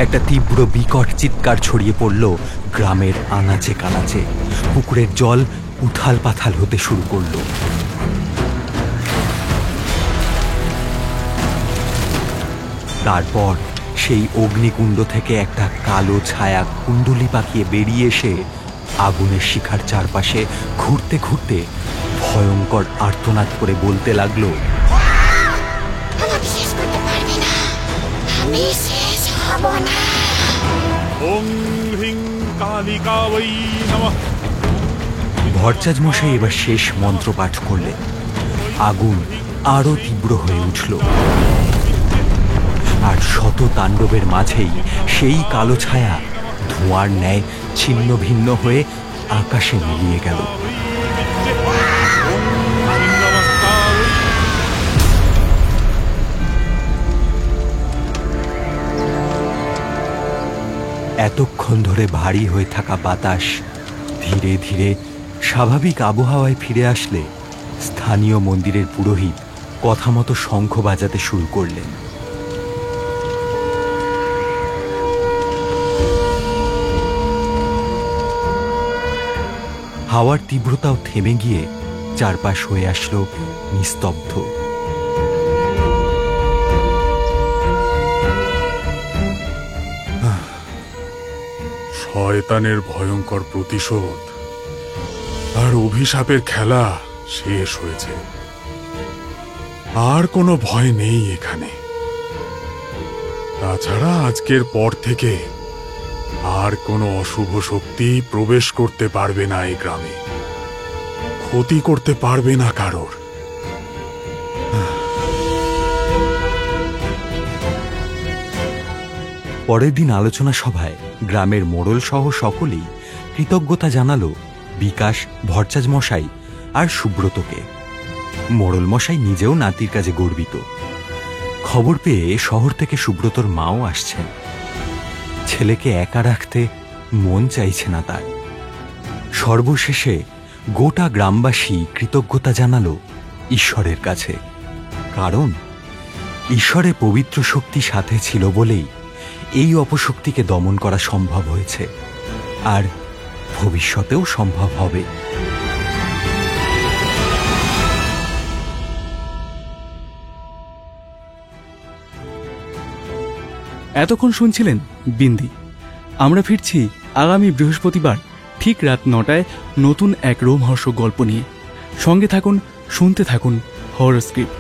একটা তীব্র বিকট চিৎকার ছড়িয়ে পড়ল গ্রামের আনাচে কানাচে। পুকুরের জল উথাল পাথাল হতে শুরু করল। তারপর সেই অগ্নিকুণ্ড থেকে একটা কালো ছায়া কুণ্ডলি পাকিয়ে বেরিয়ে এসে আগুনের শিখার চারপাশে ঘুরতে ঘুরতে ভয়ঙ্কর আর্তনাদ করে বলতে লাগলো, আমাকে শেষ করতে পারবে না, আমি শেষ হব না। ওং হ্রিং কালিকাবৈ নমঃ। ভরচাজ মশাই এবার শেষ মন্ত্র পাঠ করলেন। আগুন আরো তীব্র হয়ে উঠল, আর শত তাণ্ডবের মাঝেই সেই কালো ছায়া ধোঁয়ার ন্যায় ছিন্ন ভিন্ন হয়ে আকাশে মিলিয়ে গেল। এতক্ষণ ধরে ভারী হয়ে থাকা বাতাস ধীরে ধীরে স্বাভাবিক আবহাওয়ায় ফিরে আসলে স্থানীয় মন্দিরের পুরোহিত কথা মতো শঙ্খ বাজাতে শুরু করলেন। হাওয়ার তীব্রতাও থেমে গিয়ে চারপাশ হয়ে আসলো নিস্তব্ধ। শয়তানের ভয়ঙ্কর প্রতিশোধ আর অভিশাপের খেলা শেষ হয়েছে। আর কোনো ভয় নেই এখানে। তাছাড়া আজকের পর থেকে আর কোনো অশুভ শক্তি প্রবেশ করতে পারবে না এই গ্রামে, ক্ষতি করতে পারবে না কারোর। পরের দিন আলোচনা সভায় গ্রামের মোড়ল সহ সকলেই কৃতজ্ঞতা জানালো বিকাশ, ভরচাজ মশাই আর সুব্রতকে। মোড়ল মশাই নিজেও নাতির কাজে গর্বিত। খবর পেয়ে শহর থেকে সুব্রতর মাও আসছেন। ছেলেকে একা রাখতে মন চাইছে না তার। সর্বশেষে গোটা গ্রামবাসী কৃতজ্ঞতা জানালো ঈশ্বরের কাছে, কারণ ঈশ্বরের পবিত্র শক্তি সাথে ছিল বলেই এই অপশক্তিকে দমন করা সম্ভব হয়েছে, আর ভবিষ্যতেও সম্ভব হবে। এতক্ষণ শুনছিলেন বিন্দি। আমরা ফিরছি আগামী বৃহস্পতিবার ঠিক রাত 9টায় নতুন এক রোমহর্ষক গল্প নিয়ে। সঙ্গে থাকুন, শুনতে থাকুন হরর স্ক্রিপ্ট।